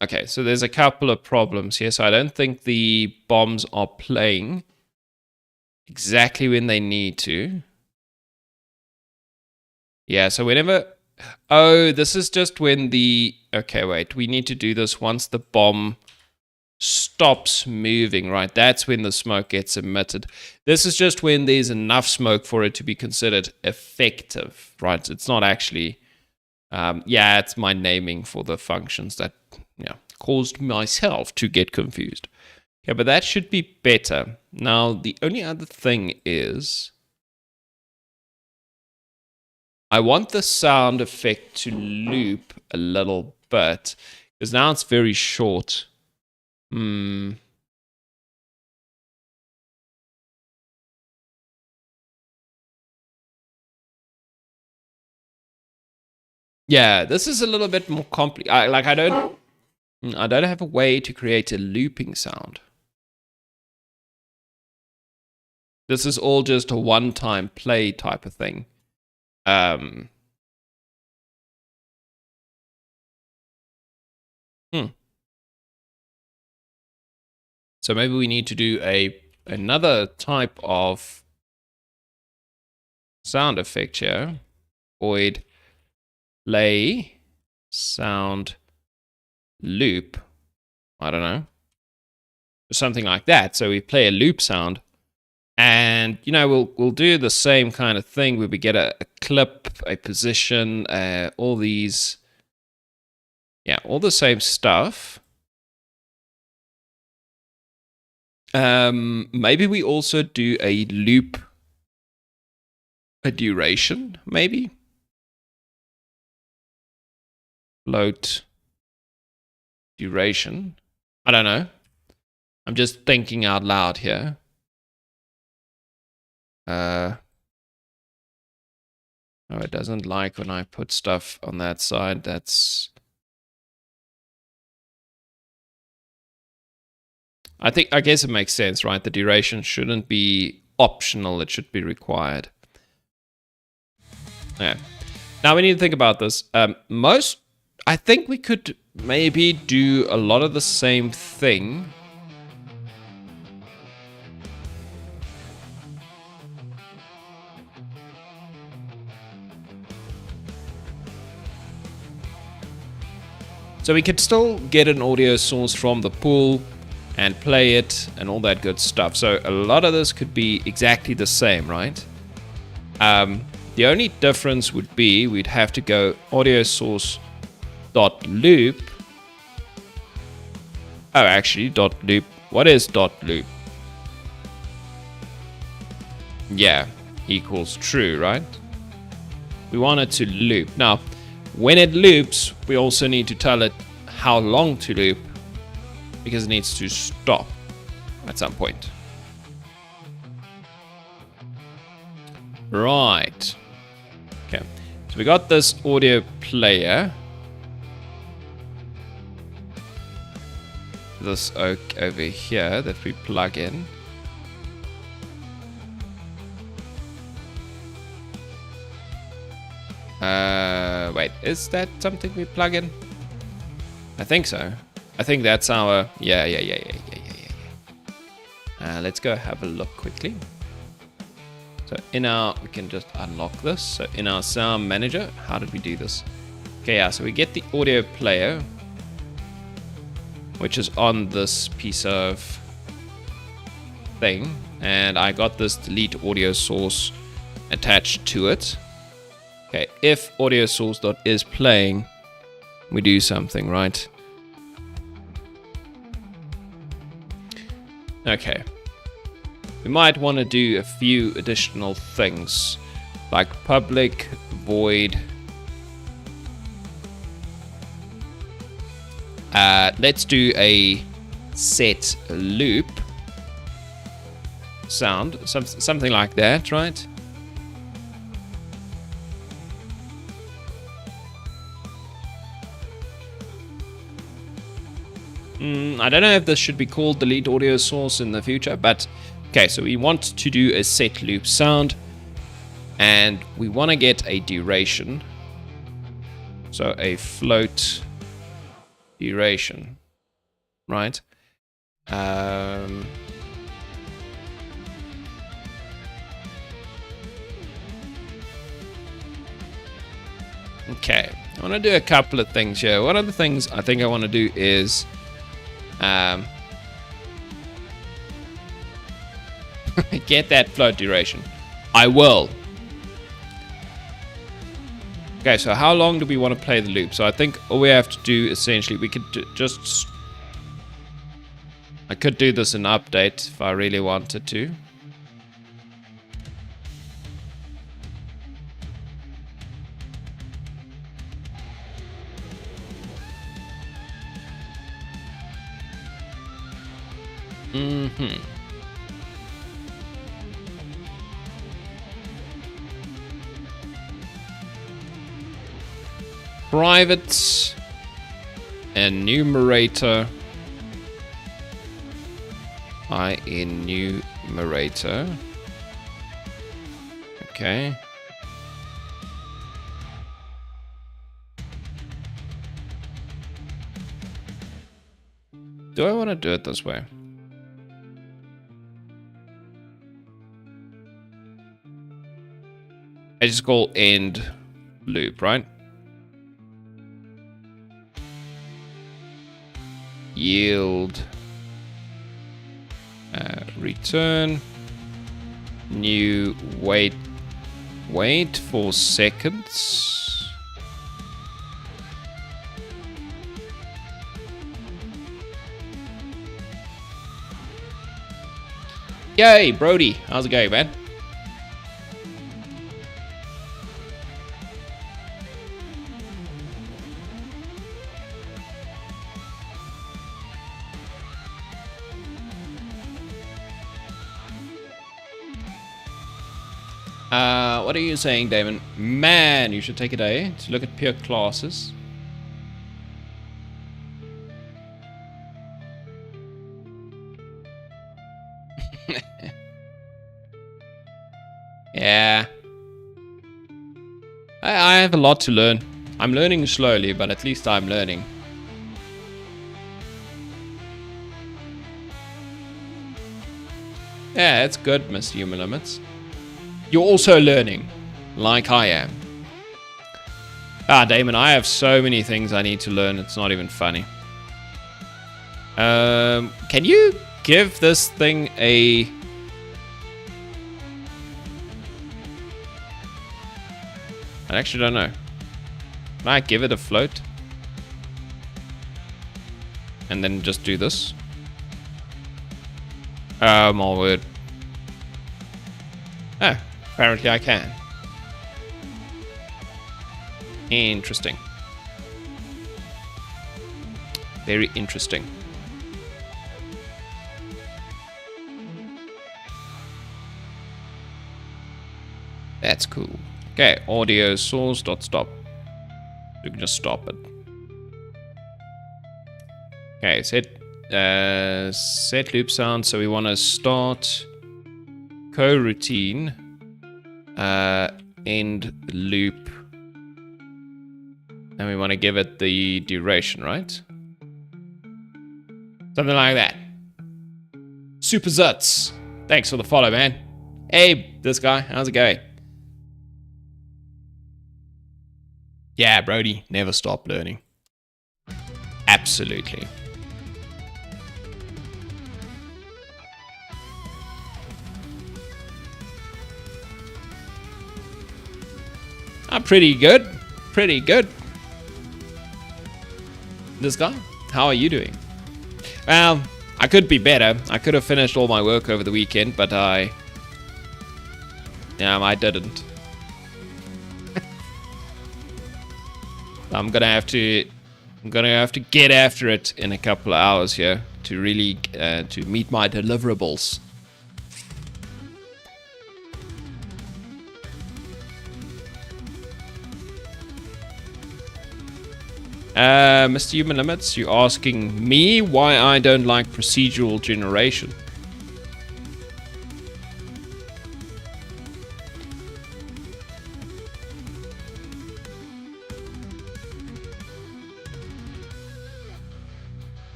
Okay, so there's a couple of problems here. So I don't think the bombs are playing exactly when they need to. Yeah, so whenever Oh, this is just when the... Okay, wait. We need to do this once the bomb stops moving, right? That's when the smoke gets emitted. This is just when there's enough smoke for it to be considered effective, right? It's not actually... yeah, it's my naming for the functions that caused myself to get confused. Okay, but that should be better. Now, the only other thing is... I want the sound effect to loop a little bit, because now it's very short. Yeah, this is a little bit more complicated. I don't have a way to create a looping sound. This is all just a one-time play type of thing. So maybe we need to do another type of sound effect here. Void play sound loop. I don't know. Something like that. So we play a loop sound. And, we'll do the same kind of thing where we get a clip, a position, all these... Yeah, all the same stuff. Maybe we also do a loop, a duration, maybe. Float duration. I don't know. I'm just thinking out loud here. Oh, it doesn't like when I put stuff on that side. I guess it makes sense, right? The duration shouldn't be optional. It should be required. Yeah. Now we need to think about this. I think we could maybe do a lot of the same thing. So we could still get an audio source from the pool and play it and all that good stuff. So a lot of this could be exactly the same, right? The only difference would be we'd have to go audio source dot loop. Oh, actually, dot loop. What is dot loop? Yeah, equals true, right? We want it to loop. Now, when it loops, we also need to tell it how long to loop, because it needs to stop at some point. Right. Okay. So we got this audio player. This oak over here that we plug in. Wait, is that something we plug in? I think so. I think that's our... Yeah. Let's go have a look quickly. So we can just unlock this. So in our sound manager, how did we do this? Okay, yeah, so we get the audio player, which is on this piece of thing. And I got this delete audio source attached to it. Okay, if audio source.is playing, we do something, right? Okay. We might want to do a few additional things, like public void. Let's do a set loop sound, something like that, right? I don't know if this should be called delete audio source in the future, but okay, so we want to do a set loop sound and we want to get a duration. So a float duration, right? Okay, I want to do a couple of things here. One of the things I think I want to do is get that float duration. I will. Okay, so how long do we want to play the loop? So I think all we have to do, essentially, we could just... I could do this in update if I really wanted to. Private enumerator. Enumerator. Okay. Do I want to do it this way? I just call end loop, right? Yield return new wait for seconds. Yay, Brody, how's it going, man? What are you saying, Damon? Man, you should take a day to look at pure classes. Yeah. I have a lot to learn. I'm learning slowly, but at least I'm learning. Yeah, it's good, Mr. Human Limits. You're also learning, like I am. Ah, Damon, I have so many things I need to learn, it's not even funny. Can you give this thing a... I actually don't know. Can I give it a float? And then just do this? Oh, my word. Oh, apparently I can. Interesting. Very interesting. That's cool. Okay, audio source dot stop. You can just stop it. Okay, set loop sound. So we want to start coroutine, end loop, and we want to give it the duration, right? Something like that. Super Zuts, thanks for the follow, man. Hey, this guy, how's it going? Yeah, Brody, never stop learning. Absolutely. I'm pretty good. Pretty good. This guy, how are you doing? Well, I could be better. I could have finished all my work over the weekend, but I didn't. I'm gonna have to get after it in a couple of hours here to really to meet my deliverables. Mr. Human Limits, you asking me why I don't like procedural generation?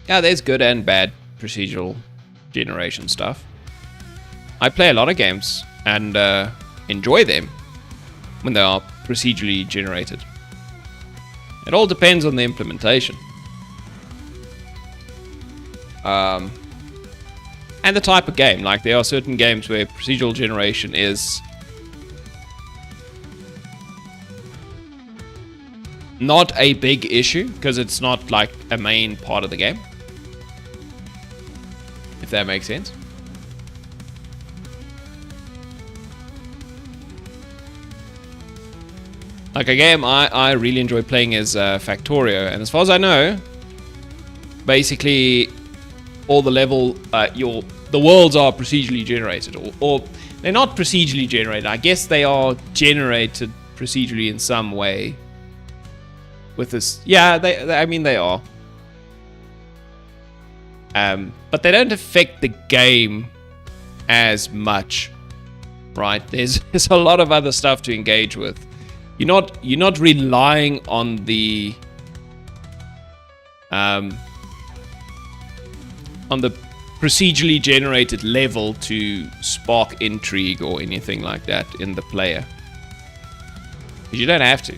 Yeah, there's good and bad procedural generation stuff. I play a lot of games and enjoy them when they are procedurally generated. It all depends on the implementation. And the type of game. Like, there are certain games where procedural generation is not a big issue because it's not like a main part of the game, if that makes sense. Like a game I really enjoy playing is Factorio, and as far as I know, basically all the the worlds are procedurally generated, or they're not procedurally generated. I guess they are generated procedurally in some way. With this, yeah, I mean they are, but they don't affect the game as much, right? There's a lot of other stuff to engage with. You're not relying on the procedurally generated level to spark intrigue or anything like that in the player. Because you don't have to.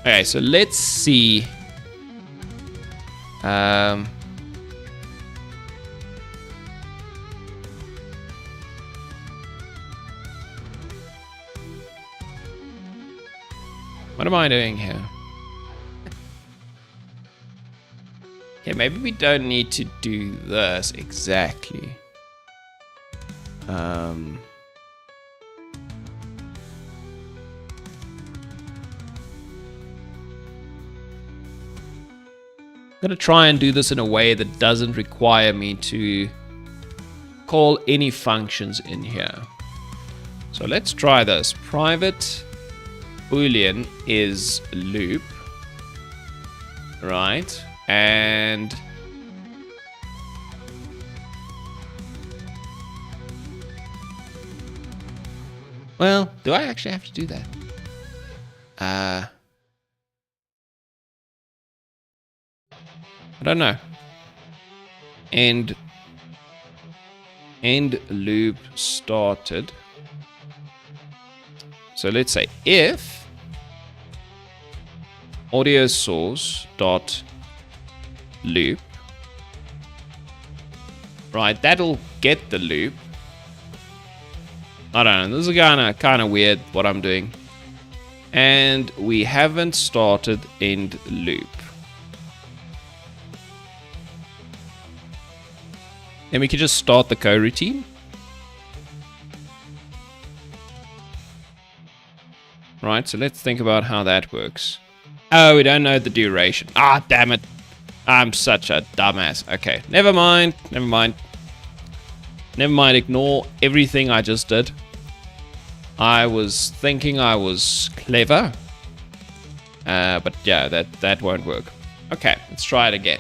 Okay, so let's see. What am I doing here? Okay, maybe we don't need to do this exactly. I'm gonna try and do this in a way that doesn't require me to call any functions in here. So let's try this. Private Boolean is loop, right? And well, do I actually have to do that? I don't know. End loop started. So let's say if audio source dot loop, right? That'll get the loop. I don't know. This is kind of weird what I'm doing. And we haven't started end loop. Then we can just start the coroutine. Right, so let's think about how that works. Oh, we don't know the duration. Ah, damn it. I'm such a dumbass. Okay, never mind. Ignore everything I just did. I was thinking I was clever. But yeah, that won't work. Okay, let's try it again.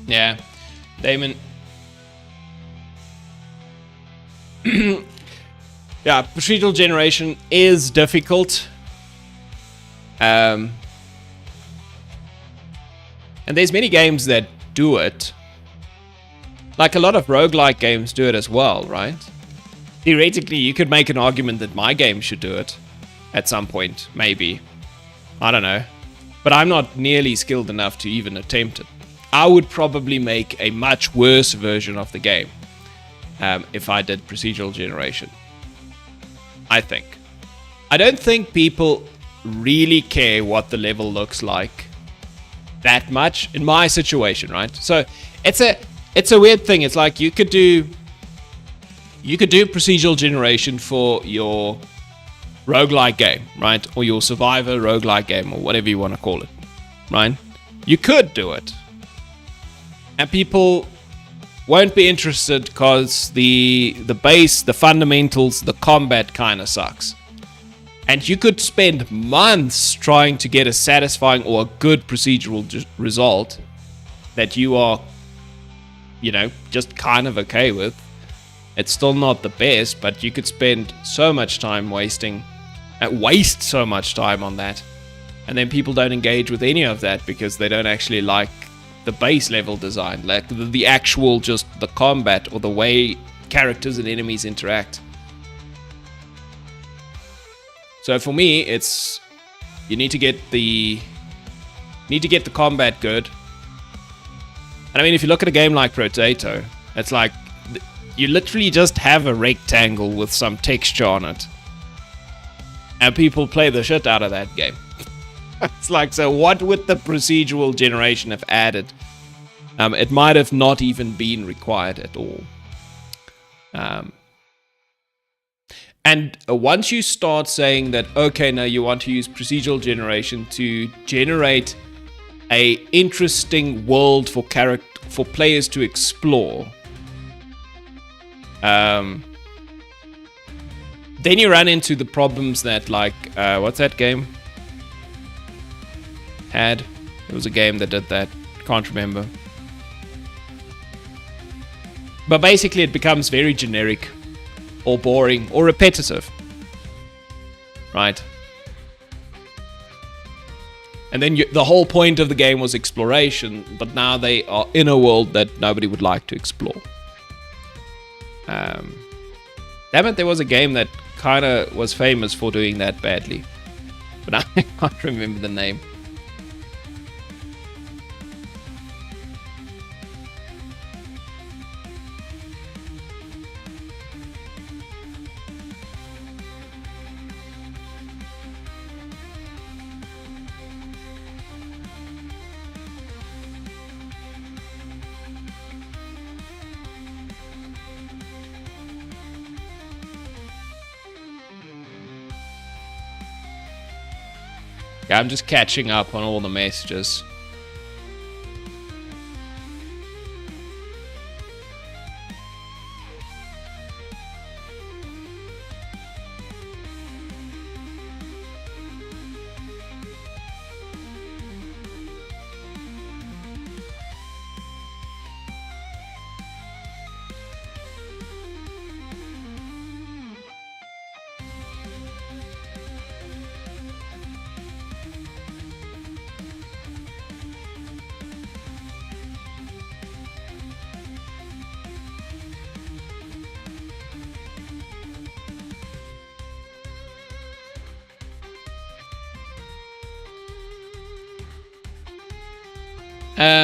Yeah, Damon. Yeah, procedural generation is difficult. And there's many games that do it. Like a lot of roguelike games do it as well, right? Theoretically, you could make an argument that my game should do it at some point, maybe. I don't know. But I'm not nearly skilled enough to even attempt it. I would probably make a much worse version of the game if I did procedural generation. I think. I don't think people really care what the level looks like that much in my situation, right? So it's a weird thing. It's like you could do procedural generation for your roguelike game, right? Or your survivor roguelike game, or whatever you want to call it, right? You could do it. And people won't be interested because the base, the fundamentals, the combat kind of sucks. And you could spend months trying to get a satisfying or a good procedural result that you are, you know, just kind of okay with. It's still not the best, but you could spend so much time waste so much time on that. And then people don't engage with any of that because they don't actually like the base level design, like the actual, just the combat or the way characters and enemies interact. So for me, it's, you need to get the combat good. And I mean, if you look at a game like Potato, it's like you literally just have a rectangle with some texture on it, and people play the shit out of that game. It's like, so what would the procedural generation have added? It might have not even been required at all. And once you start saying that, okay, now you want to use procedural generation to generate a interesting world for players to explore, then you run into the problems that, like, what's that game? It was a game that did that. Can't remember. But basically it becomes very generic or boring or repetitive, right? And then the whole point of the game was exploration, but now they are in a world that nobody would like to explore. Damn it, there was a game that kind of was famous for doing that badly, but I can't remember the name. Yeah, I'm just catching up on all the messages.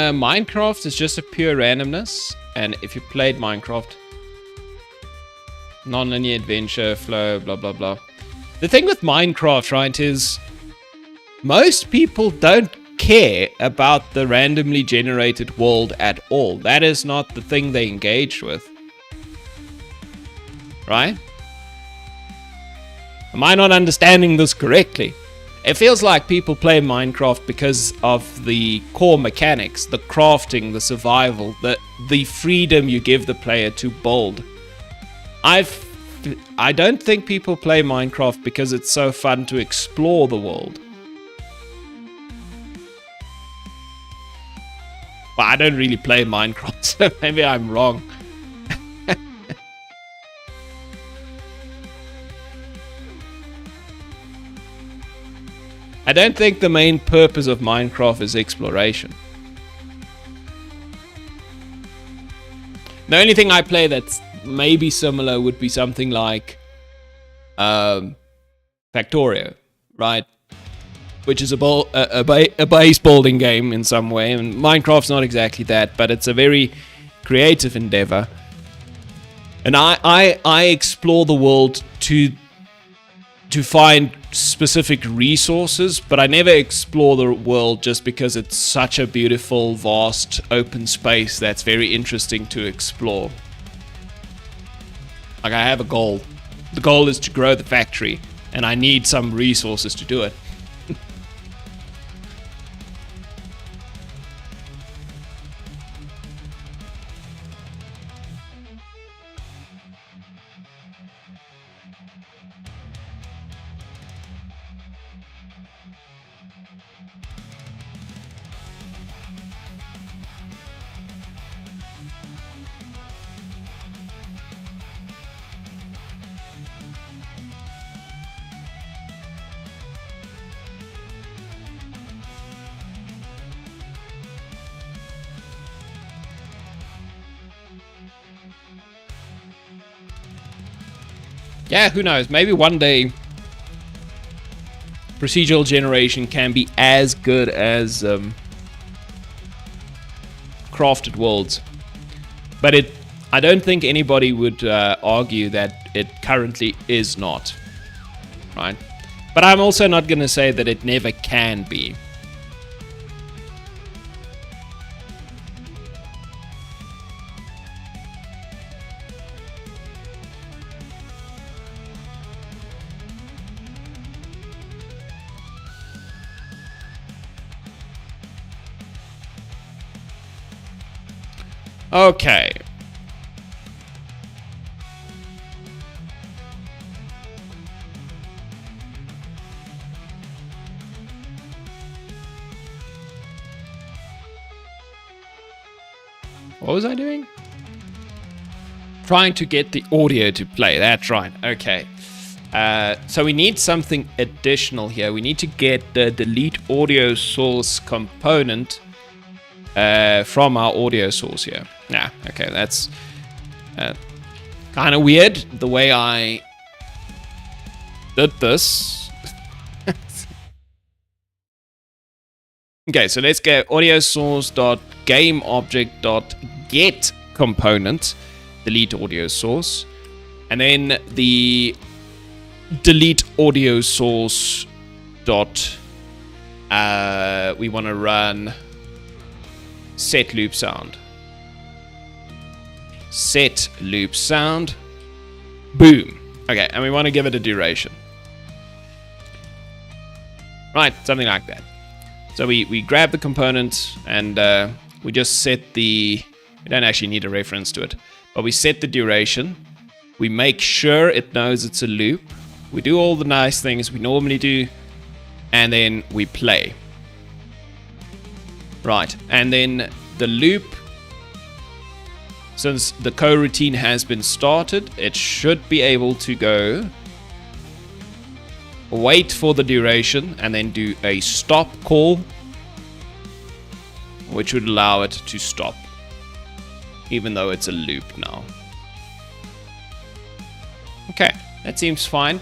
Minecraft is just a pure randomness, and if you played Minecraft, non-linear adventure, flow, blah blah blah. The thing with Minecraft, right, is most people don't care about the randomly generated world at all. That is not the thing they engage with, right? Am I not understanding this correctly? It feels like people play Minecraft because of the core mechanics, the crafting, the survival, the freedom you give the player to build. I don't think people play Minecraft because it's so fun to explore the world. Well, I don't really play Minecraft, so maybe I'm wrong. I don't think the main purpose of Minecraft is exploration. The only thing I play that's maybe similar would be something like Factorio, right? Which is a base building game in some way, and Minecraft's not exactly that, but it's a very creative endeavor. And I explore the world to find specific resources, but I never explore the world just because it's such a beautiful, vast, open space that's very interesting to explore. Like, I have a goal. The goal is to grow the factory, and I need some resources to do it. Yeah, who knows? Maybe one day procedural generation can be as good as crafted worlds. But I don't think anybody would argue that it currently is not. Right? But I'm also not going to say that it never can be. Okay. What was I doing? Trying to get the audio to play. That's right. Okay. So we need something additional here. We need to get the delete audio source component from our audio source here. Yeah, okay, that's kind of weird the way I did this. Okay, so let's get audio source dot game object dot get component, delete audio source, and then the delete audio source dot we want to run set loop sound. Set loop sound. Boom. Okay, and we want to give it a duration. Right, something like that. So we grab the component and we just set the... We don't actually need a reference to it, but we set the duration. We make sure it knows it's a loop. We do all the nice things we normally do, and then we play. Right, and then the loop, since the coroutine has been started, it should be able to go wait for the duration and then do a stop call, which would allow it to stop, even though it's a loop now. Okay, that seems fine.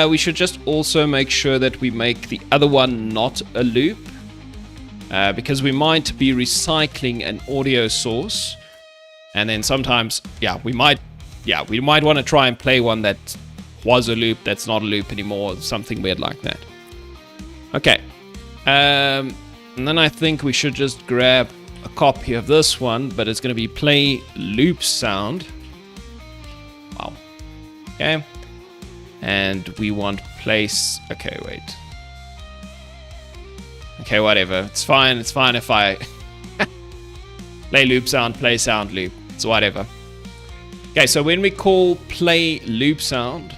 We should just also make sure that we make the other one not a loop, because we might be recycling an audio source, and then sometimes, we might want to try and play one that was a loop that's not a loop anymore, something weird like that. Okay, and then I think we should just grab a copy of this one, but it's going to be play loop sound. Wow. Okay, and we want place. Okay, wait. Okay, whatever. It's fine. It's fine if I play loop sound, play sound loop. It's whatever. Okay, so when we call play loop sound,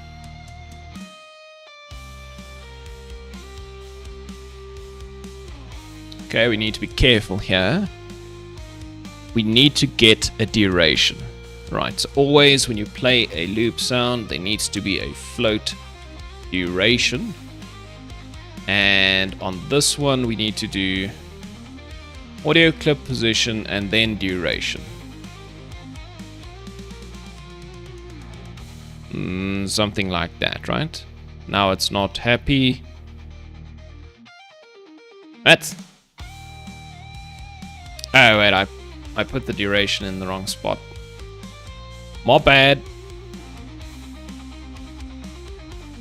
okay, we need to be careful here. We need to get a duration. Right, so always when you play a loop sound, there needs to be a float duration. And on this one, we need to do audio clip position and then duration. Something like that, right? Now it's not happy. What? Oh, wait, I put the duration in the wrong spot. My bad.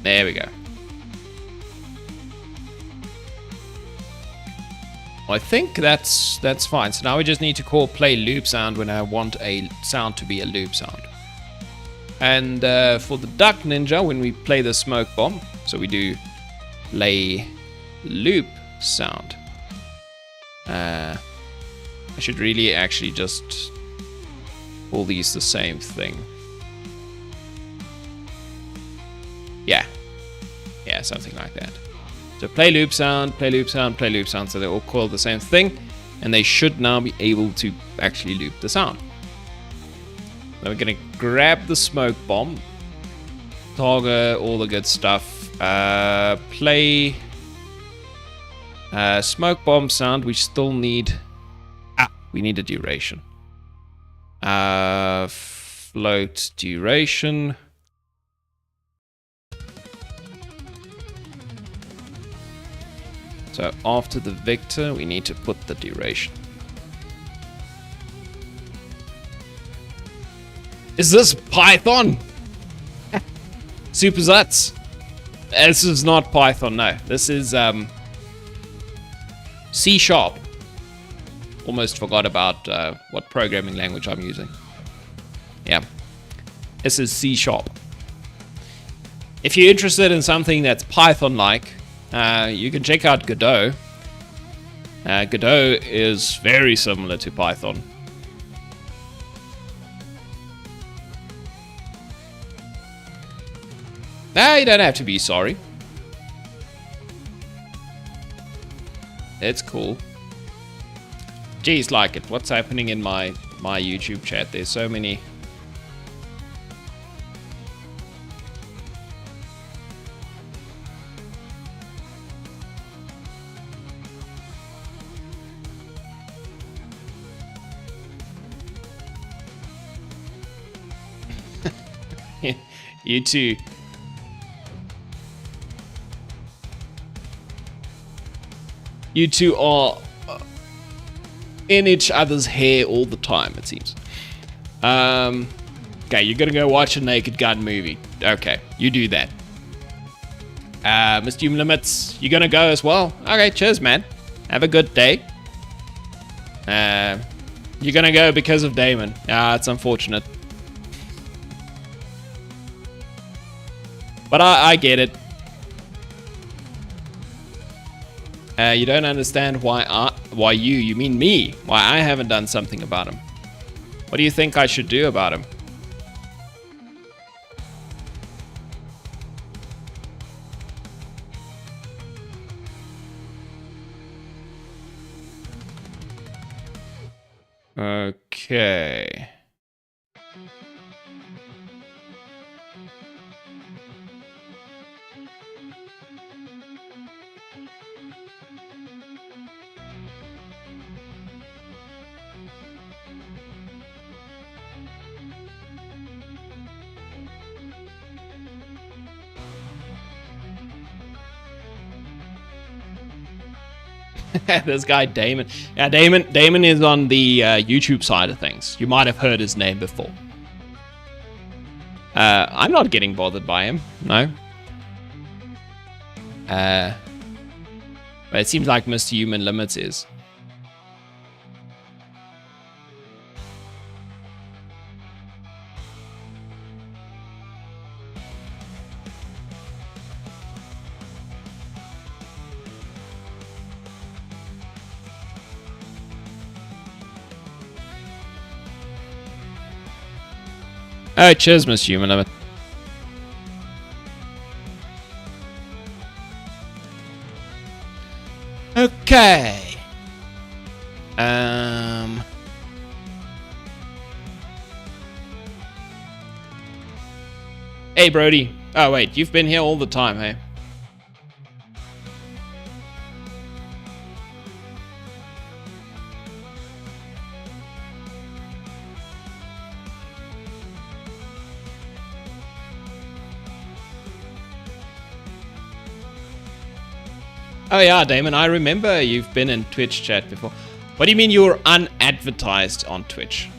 There we go. I think that's fine. So now we just need to call play loop sound when I want a sound to be a loop sound. And for the Duck Ninja, when we play the smoke bomb, so we do play loop sound. I should really actually just call these the same thing. Yeah, something like that. So play loop sound, play loop sound, play loop sound. So they're all called the same thing, and they should now be able to actually loop the sound. Then we're gonna grab the smoke bomb, target, all the good stuff. Play smoke bomb sound. We still need. We need a duration. Float duration. So after the vector, we need to put the duration. Is this Python? Super Zuts. This is not Python, no. This is C#. Almost forgot about what programming language I'm using. Yeah. This is C#. If you're interested in something that's Python-like, you can check out Godot. Godot is very similar to Python. No, you don't have to be sorry. It's cool. Geez, like it. What's happening in my YouTube chat? There's so many. You too. You two are in each other's hair all the time, it seems. Okay, you're gonna go watch a Naked Gun movie. Okay, you do that. Mr. Human Limits, you gonna go as well? Okay, cheers, man. Have a good day. You're gonna go because of Damon. It's unfortunate. But I get it. You don't understand why you mean me, why I haven't done something about him. What do you think I should do about him? Okay. This guy Damon. Yeah, Damon is on the YouTube side of things. You might have heard his name before. I'm not getting bothered by him, no. But it seems like Mr. Human Limits is. Oh, cheers, Mr. Human Limit. Okay. Hey, Brody. Oh, wait. You've been here all the time, hey? Oh yeah, Damon, I remember you've been in Twitch chat before. What do you mean you're unadvertised on Twitch?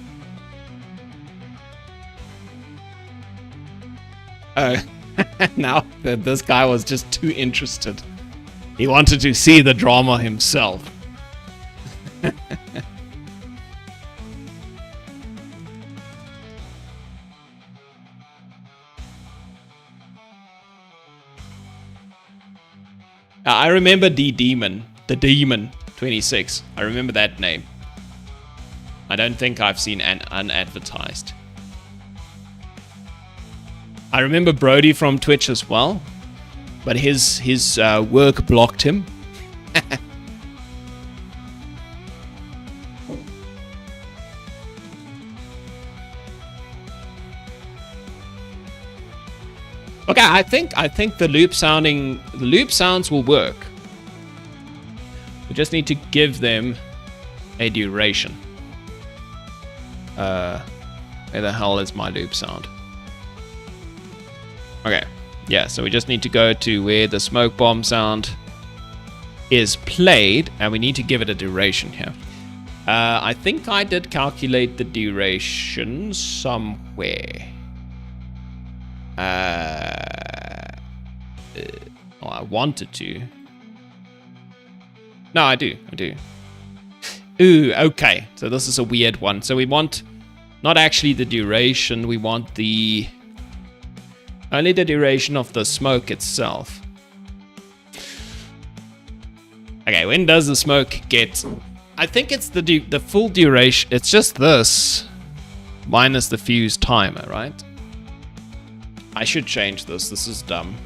Oh, now this guy was just too interested. He wanted to see the drama himself. I remember the Demon 26. I remember that name. I don't think I've seen an unadvertised. I remember Brody from Twitch as well, but his work blocked him. Okay, I think the loop sounds will work. We just need to give them a duration. Where the hell is my loop sound? Okay, yeah, so we just need to go to where the smoke bomb sound is played, and we need to give it a duration here. I think I did calculate the duration somewhere. Oh, I wanted to. No, I do. Ooh, okay. So this is a weird one. So we want not actually the duration. We want only the duration of the smoke itself. Okay, when does the smoke get... I think it's the full duration. It's just this minus the fuse timer, right? I should change this. This is dumb.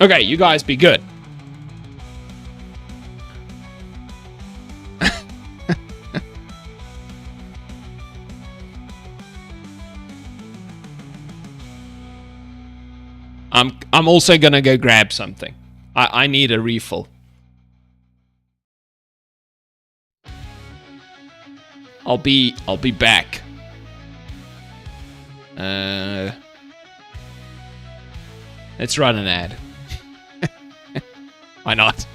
Okay, you guys be good. I'm also gonna go grab something. I need a refill. I'll be back. Let's run an ad. Why not?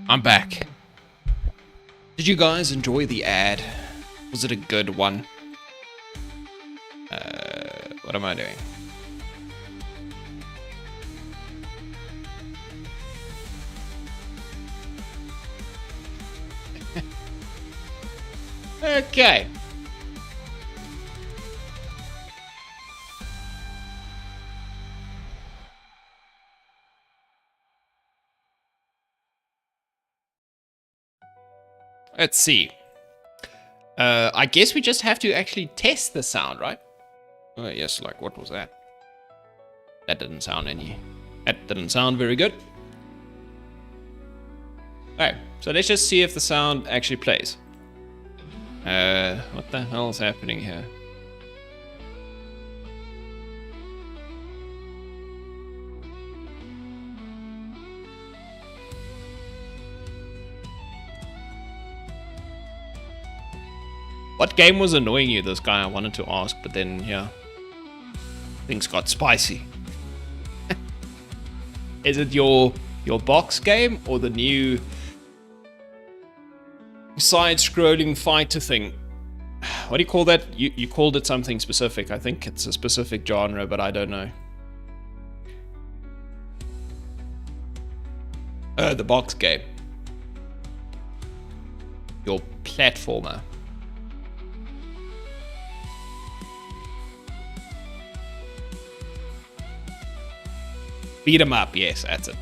I'm back. Did you guys enjoy the ad? Was it a good one? What am I doing? Okay. Let's see. I guess we just have to actually test the sound, right? Oh, yes, like what was that? That didn't sound very good. Alright, so let's just see if the sound actually plays. What the hell is happening here? What game was annoying you, this guy? I wanted to ask, but then, yeah. Things got spicy. Is it your box game or the new side-scrolling fighter thing? What do you call that? You called it something specific. I think it's a specific genre, but I don't know. The box game. Your platformer. Beat 'em up, yes, that's it.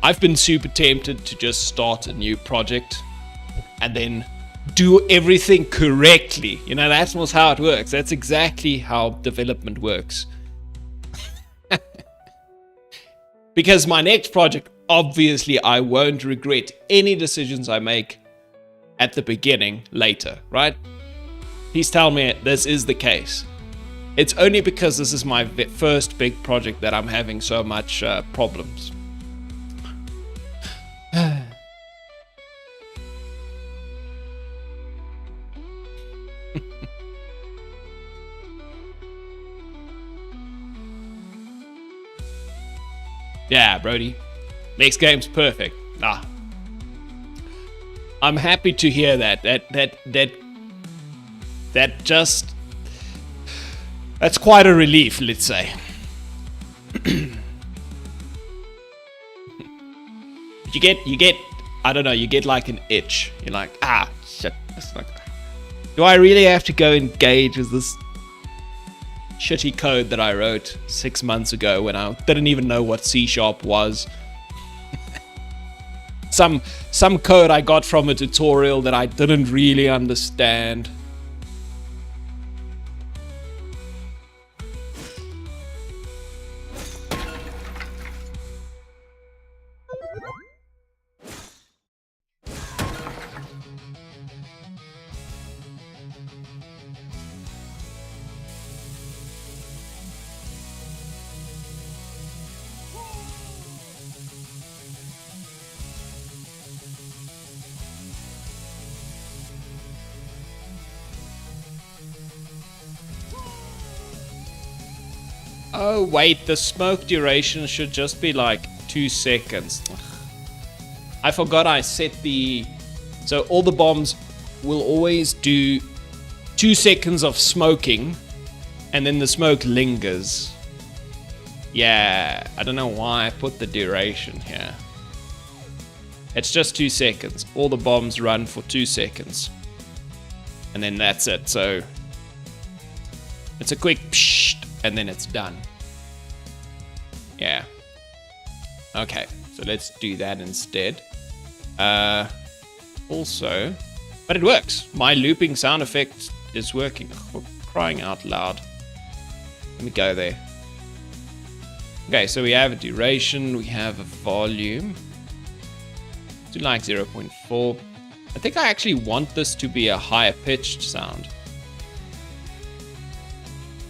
I've been super tempted to just start a new project and then do everything correctly. You know, that's almost how it works. That's exactly how development works. Because my next project, obviously, I won't regret any decisions I make at the beginning later, right? Please tell me this is the case. It's only because this is my first big project that I'm having so much problems. Yeah, Brody. Next game's perfect. Ah. I'm happy to hear that. That's quite a relief, let's say. you get, I don't know, you get like an itch. You're like, ah, shit. Do I really have to go engage with this shitty code that I wrote 6 months ago when I didn't even know what C# was? Some code I got from a tutorial that I didn't really understand. Oh wait, the smoke duration should just be like 2 seconds. I forgot I set the... So all the bombs will always do 2 seconds of smoking, and then the smoke lingers. Yeah, I don't know why I put the duration here. It's just 2 seconds. All the bombs run for 2 seconds. And then that's it, so... It's a quick psh, and then it's done. Yeah. Okay, so let's do that instead. Also, but it works. My looping sound effect is working. For crying out loud. Let me go there. Okay, so we have a duration, we have a volume. Do like 0.4. I think I actually want this to be a higher pitched sound.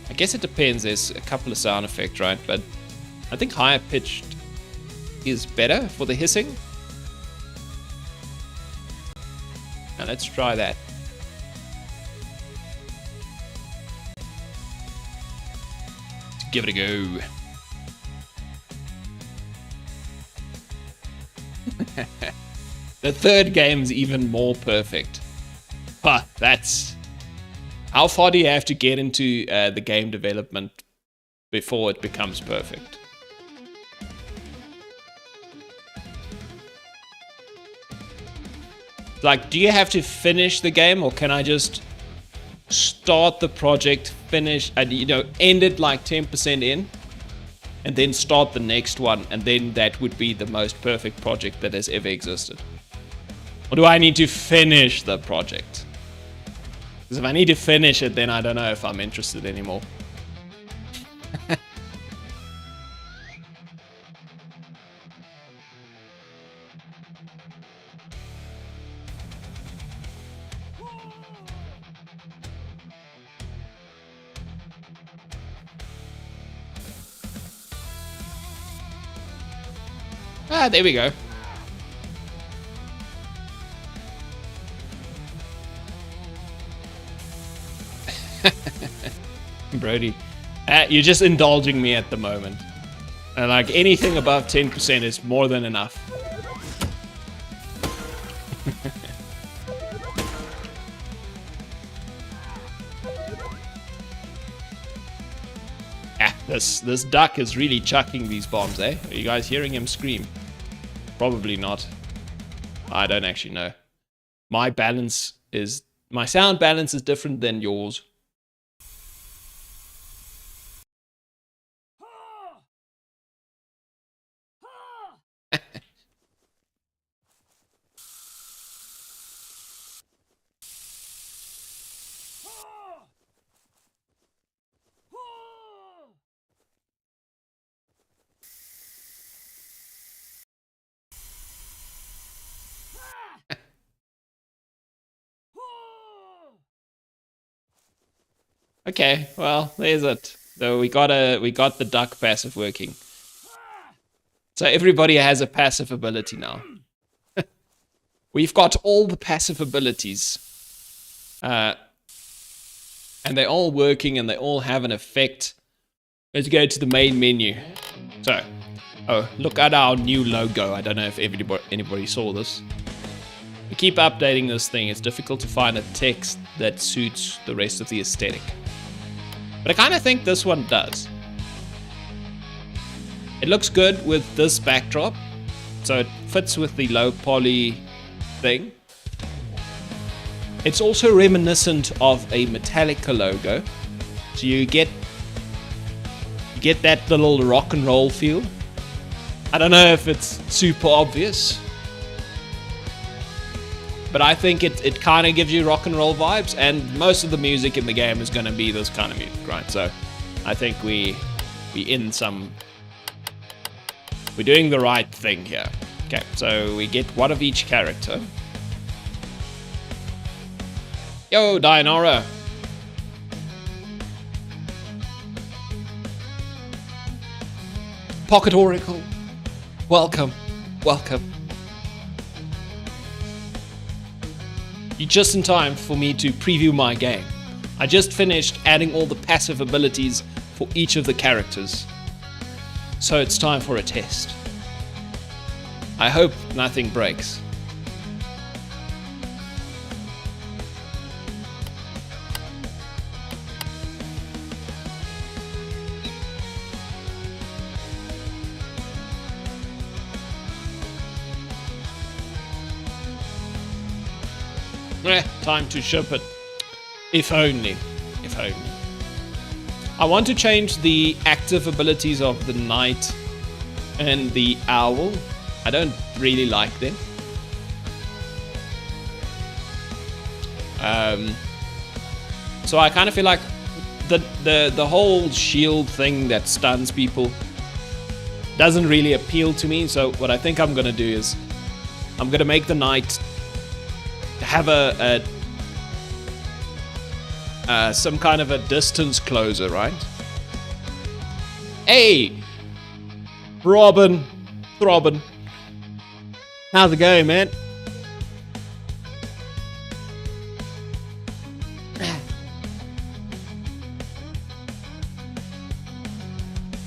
I guess it depends. There's a couple of sound effects, right? But I think higher pitched is better for the hissing. Now let's try that. Let's give it a go. The third game's even more perfect. But that's... How far do you have to get into the game development before it becomes perfect? Like, do you have to finish the game, or can I just start the project, finish, and end it like 10% in, and then start the next one, and then that would be the most perfect project that has ever existed? Or do I need to finish the project? Because if I need to finish it, then I don't know if I'm interested anymore. Ah, there we go. Brody, you're just indulging me at the moment. Like, anything above 10% is more than enough. This duck is really chucking these bombs, eh? Are you guys hearing him scream? Probably not. I don't actually know. My sound balance is different than yours. Okay, well, there's it. So we got the duck passive working. So everybody has a passive ability now. We've got all the passive abilities. And they're all working and they all have an effect. Let's go to the main menu. So, look at our new logo. I don't know if anybody saw this. We keep updating this thing. It's difficult to find a text that suits the rest of the aesthetic. But I kind of think this one does. It looks good with this backdrop. So it fits with the low poly thing. It's also reminiscent of a Metallica logo. So you get that little rock and roll feel. I don't know if it's super obvious, but I think it kind of gives you rock and roll vibes, and most of the music in the game is going to be this kind of music, right? So I think we're doing the right thing here. Okay, so we get one of each character. Yo, Dianora. Pocket Oracle. Welcome. Welcome. You're just in time for me to preview my game. I just finished adding all the passive abilities for each of the characters. So it's time for a test. I hope nothing breaks. Time to ship it. If only. If only. I want to change the active abilities of the knight and the owl. I don't really like them. So I kind of feel like the whole shield thing that stuns people doesn't really appeal to me. So what I think I'm gonna do is I'm gonna make the knight have some kind of a distance closer, right? Hey, Robin, how's it going, man?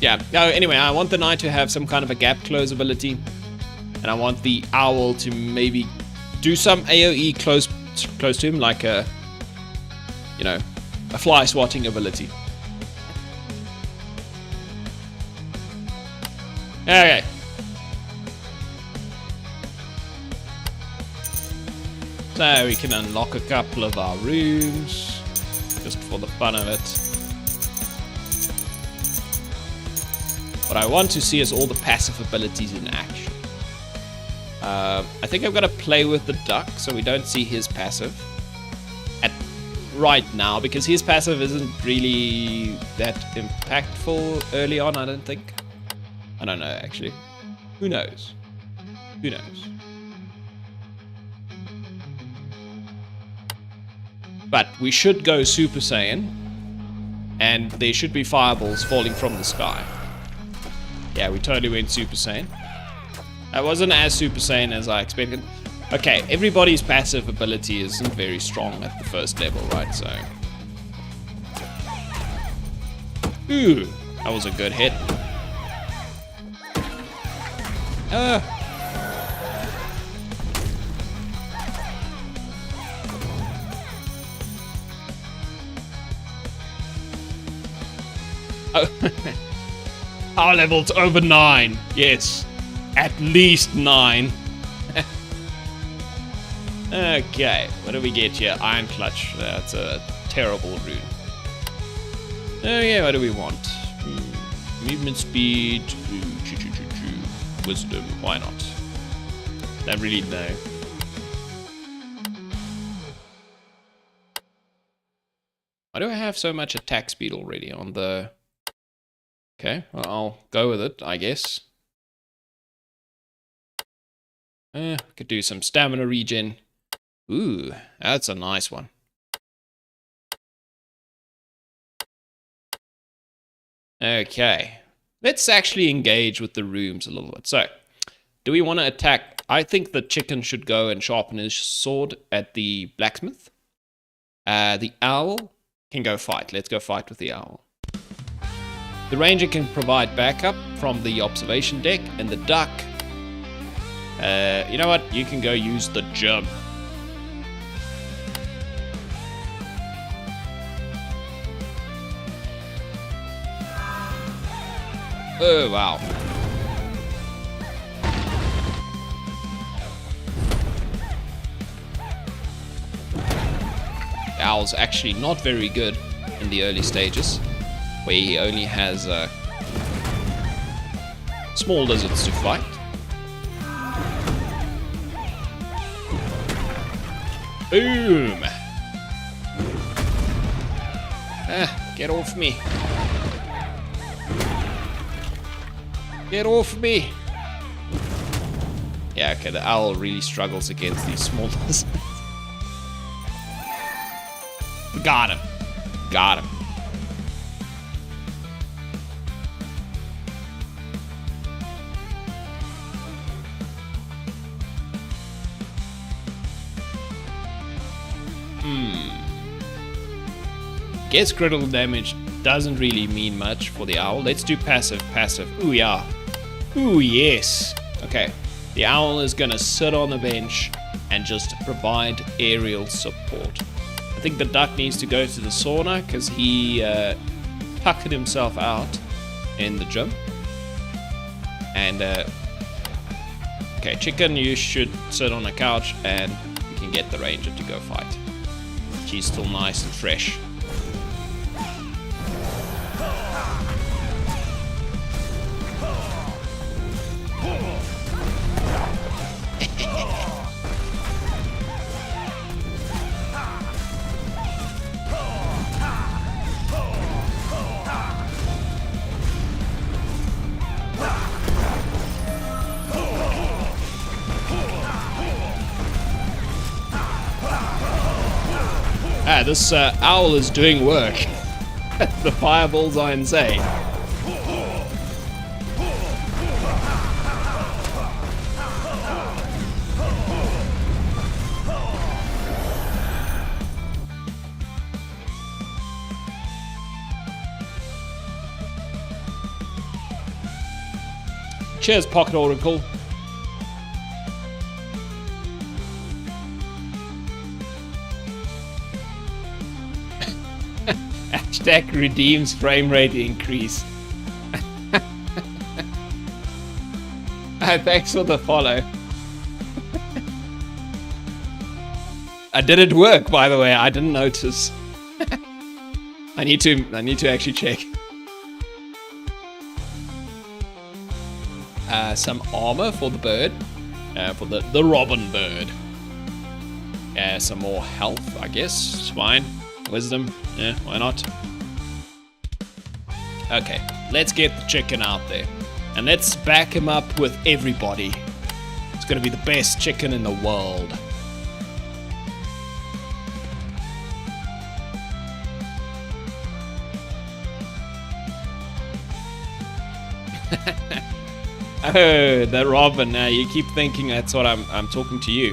Yeah. No. Anyway, I want the knight to have some kind of a gap close ability. And I want the owl to maybe do some AoE close to him, like a, you know, a fly swatting ability. Okay. So we can unlock a couple of our rooms, just for the fun of it. What I want to see is all the passive abilities in action. I think I've got to play with the duck so we don't see his passive right now, because his passive isn't really that impactful early on, I don't think. I don't know, actually. Who knows? Who knows? But we should go Super Saiyan, and there should be fireballs falling from the sky. Yeah, we totally went Super Saiyan. That wasn't as Super Saiyan as I expected. Okay, everybody's passive ability isn't very strong at the first level, right? So... Ooh, that was a good hit. Oh. Our level's over 9. Yes. At least 9. Okay. What do we get here? Iron Clutch. That's a terrible rune. Oh yeah, what do we want? Movement speed. Wisdom. Why not? Don't really know. Why do I have so much attack speed already on the... Okay, well, I'll go with it, I guess. Could do some stamina regen. Ooh, that's a nice one. Okay, let's actually engage with the rooms a little bit. So, do we want to attack? I think the chicken should go and sharpen his sword at the blacksmith. The owl can go fight. Let's go fight with the owl. The ranger can provide backup from the observation deck, and the duck, you know what? You can go use the gem. Oh, wow. The owl's actually not very good in the early stages, where he only has small lizards to fight. Boom! Get off me. Get off me. Yeah, okay, the owl really struggles against these small lizards. Got him. Got him. Gets critical damage, doesn't really mean much for the owl. Let's do passive. Ooh, yeah. Ooh, yes. Okay, the owl is gonna sit on the bench and just provide aerial support. I think the duck needs to go to the sauna because he tucked himself out in the gym. And, okay, chicken, you should sit on a couch and you can get the ranger to go fight. She's still nice and fresh. This owl is doing work. The fireballs are insane. Cheers, Pocket Oracle. Hashtag redeems frame rate increase. Thanks for the follow. Did it work, by the way? I didn't notice. I need to actually check. Some armor for the bird. For the robin bird. Some more health, I guess. It's fine. Wisdom. Yeah, why not? Okay, let's get the chicken out there. And let's back him up with everybody. It's gonna be the best chicken in the world. Oh, the Robin. Now you keep thinking that's what I'm talking to you.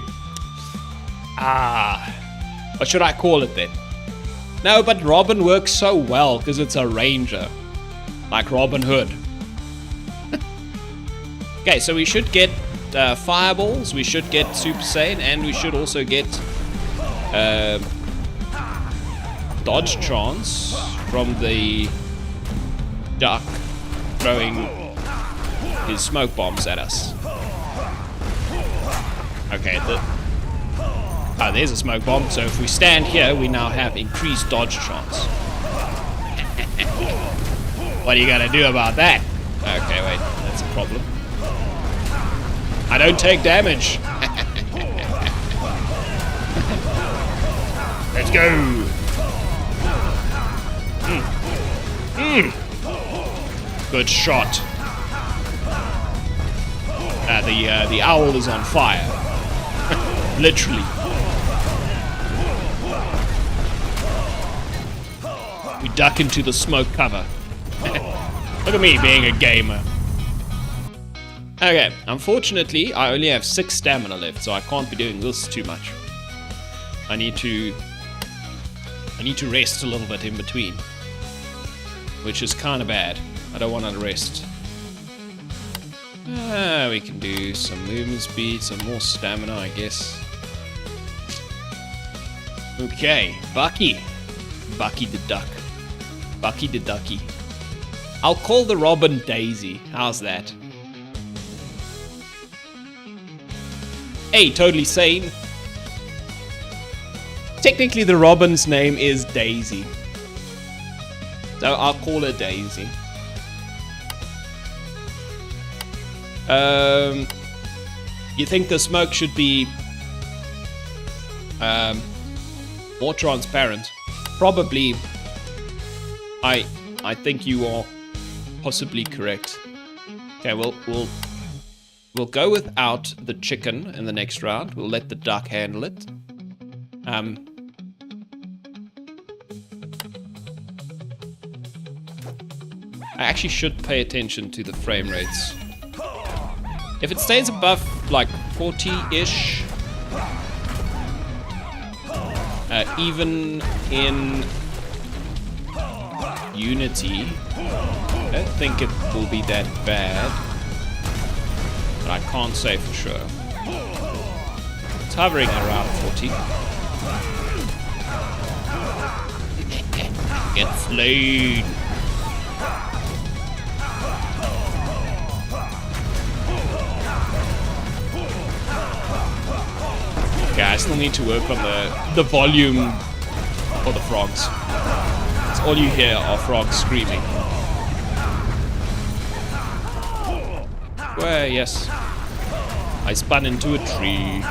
What should I call it then? No, but Robin works so well because it's a ranger, like Robin Hood. Okay, so we should get fireballs, we should get Super Saiyan, and we should also get dodge chance from the duck throwing his smoke bombs at us. Okay, there's a smoke bomb, so if we stand here, we now have increased dodge chance. What are you gonna do about that? Okay, wait, that's a problem. I don't take damage. Let's go. Good shot. The owl is on fire. Literally. We duck into the smoke cover. Look at me being a gamer. Okay, unfortunately, I only have 6 stamina left, so I can't be doing this too much. I need to rest a little bit in between, which is kind of bad. I don't want to rest. We can do some movement speed, some more stamina, I guess. Okay, Bucky. Bucky the duck. Bucky the ducky. I'll call the Robin Daisy. How's that? Hey, totally sane. Technically, the Robin's name is Daisy. So I'll call her Daisy. You think the smoke should be more transparent? Probably. I think you are possibly correct. Okay, we'll go without the chicken in the next round. We'll let the duck handle it. I actually should pay attention to the frame rates. If it stays above like 40-ish, even in Unity, I don't think it will be that bad, but I can't say for sure. It's hovering around 40. Get flayed. Okay, I still need to work on the volume for the frogs. That's all you hear are frogs screaming. Where, yes. I spun into a tree.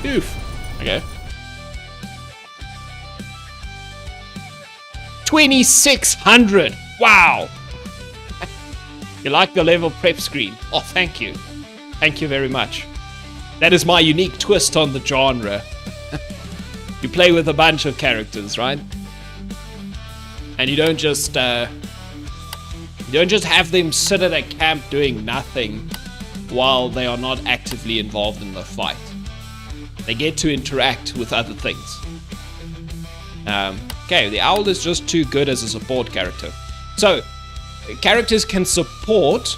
Oof. Okay. 2600! Wow! You like the level prep screen? Oh, thank you. Thank you very much. That is my unique twist on the genre. You play with a bunch of characters, right? And you don't just have them sit at a camp doing nothing while they are not actively involved in the fight. They get to interact with other things. Okay, the owl is just too good as a support character. So, characters can support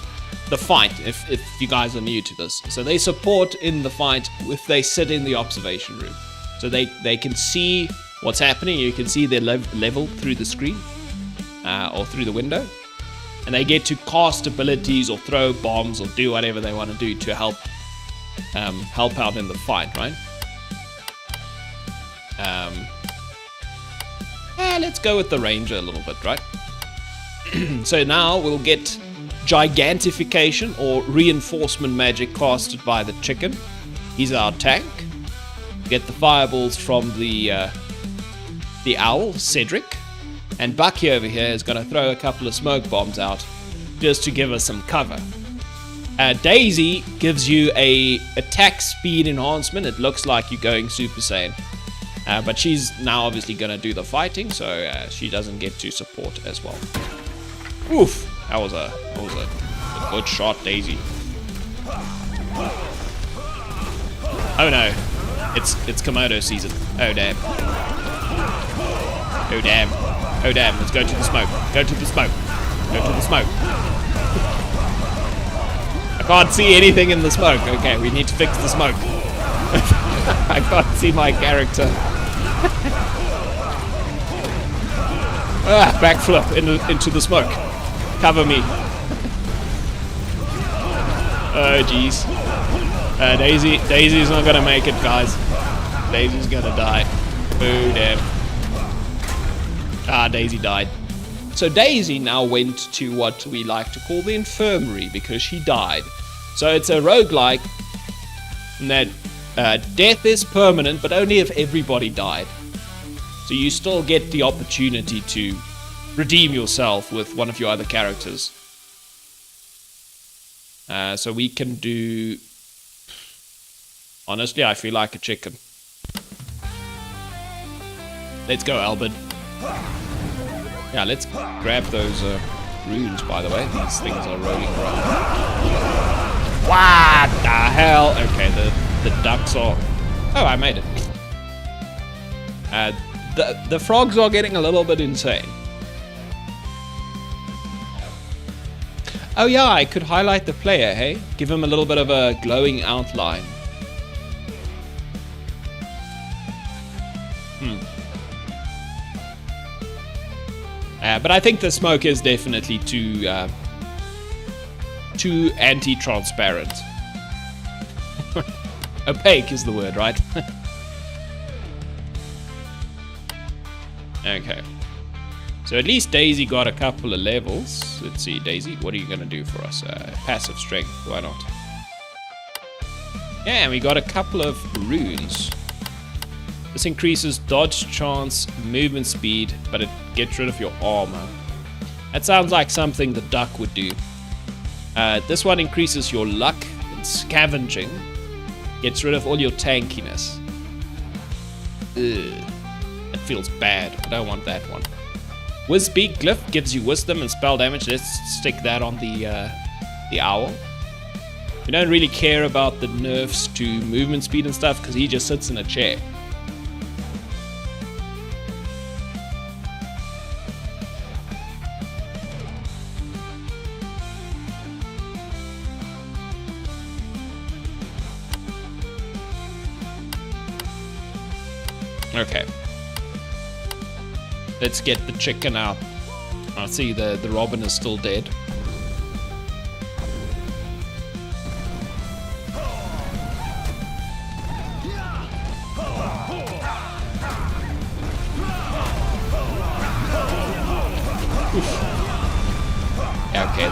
the fight, if you guys are new to this. So they support in the fight if they sit in the observation room. So they can see what's happening. You can see their level through the screen or through the window. And they get to cast abilities or throw bombs or do whatever they want to do to help out in the fight, right? Let's go with the ranger a little bit, right? So now we'll get gigantification or reinforcement magic casted by the chicken. He's our tank. Get the fireballs from the owl, Cedric. And Bucky over here is going to throw a couple of smoke bombs out just to give us some cover. Daisy gives you a attack speed enhancement. It looks like you're going Super Saiyan. But she's now obviously going to do the fighting, so she doesn't get to support as well. Oof! That was a good shot, Daisy. Oh no. It's Komodo season. Oh damn. Oh damn. Oh damn. Let's go to the smoke. Go to the smoke. Go to the smoke. I can't see anything in the smoke. Okay, we need to fix the smoke. I can't see my character. Backflip into the smoke. Cover me. Oh jeez. Daisy's not gonna make it, guys. Daisy's gonna die. Oh damn. Daisy died. So Daisy now went to what we like to call the infirmary because she died. So it's a roguelike that death is permanent, but only if everybody died. So you still get the opportunity to redeem yourself with one of your other characters. So we can do... Honestly, I feel like a chicken. Let's go, Albert. Yeah, let's grab those runes, by the way. These things are rolling around. What the hell? Okay, the ducks are... Oh, I made it. The frogs are getting a little bit insane. Oh yeah, I could highlight the player, hey? Give him a little bit of a glowing outline. But I think the smoke is definitely too anti-transparent. Opaque is the word, right? Okay. So at least Daisy got a couple of levels. Let's see, Daisy, what are you going to do for us? Passive strength, why not? Yeah, and we got a couple of runes. This increases dodge chance, movement speed, but it gets rid of your armor. That sounds like something the duck would do. This one increases your luck and scavenging. Gets rid of all your tankiness. Ugh. That feels bad. I don't want that one. Whizbeak Glyph gives you wisdom and spell damage. Let's stick that on the owl. We don't really care about the nerfs to movement speed and stuff because he just sits in a chair. Okay. Let's get the chicken out. I see the robin is still dead. Yeah, okay,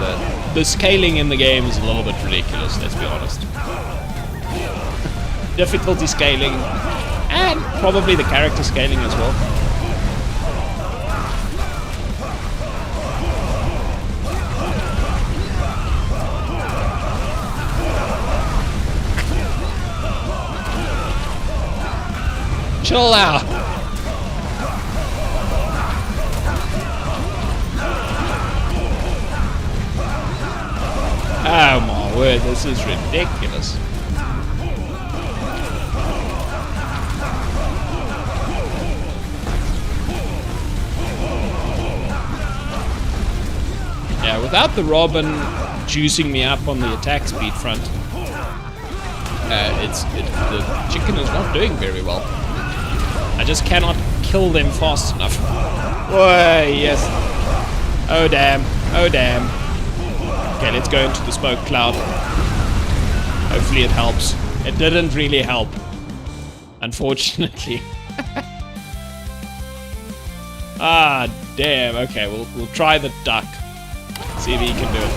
the scaling in the game is a little bit ridiculous, let's be honest. Difficulty scaling, and probably the character scaling as well. Chill out. Oh my word, this is ridiculous. Yeah, without the robin, juicing me up on the attack speed front. The chicken is not doing very well. I just cannot kill them fast enough. Whoa, yes. Oh damn. Oh damn. Okay, let's go into the smoke cloud. Hopefully it helps. It didn't really help, unfortunately. Ah, damn. Okay, we'll try the duck. See if he can do it.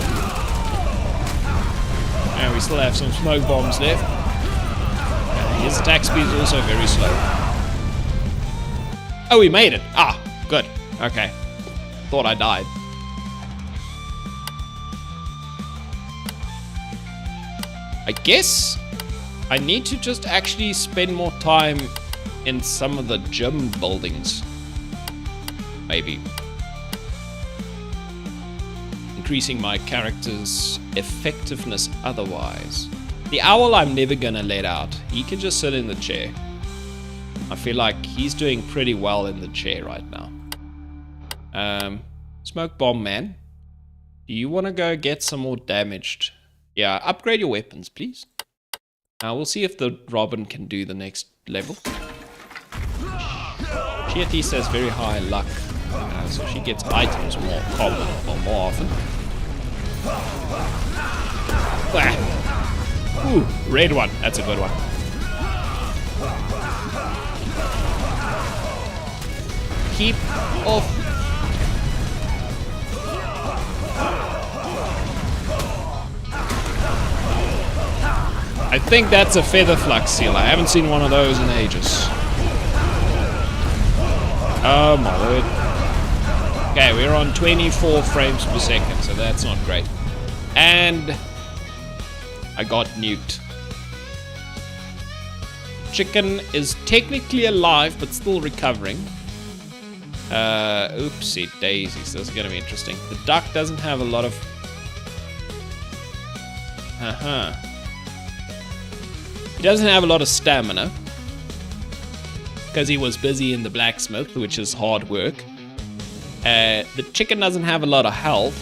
And we still have some smoke bombs left. His attack speed is also very slow. Oh, we made it. Ah, good. Okay. Thought I died. I guess I need to just actually spend more time in some of the gym buildings. Maybe. Increasing my character's effectiveness otherwise. The owl I'm never gonna let out. He can just sit in the chair. I feel like he's doing pretty well in the chair right now. Smoke bomb man. Do you want to go get some more damaged? Yeah, upgrade your weapons, please. We'll see if the Robin can do the next level. She at least has very high luck, so she gets items more common or more often. Ooh, red one. That's a good one. Keep off. I think that's a feather flux seal. I haven't seen one of those in ages. Oh my word. Okay, we're on 24 frames per second, so that's not great. And I got nuked. Chicken is technically alive, but still recovering. Oopsie daisies, this is gonna be interesting. The duck doesn't have a lot of... He doesn't have a lot of stamina. Because he was busy in the blacksmith, which is hard work. The chicken doesn't have a lot of health.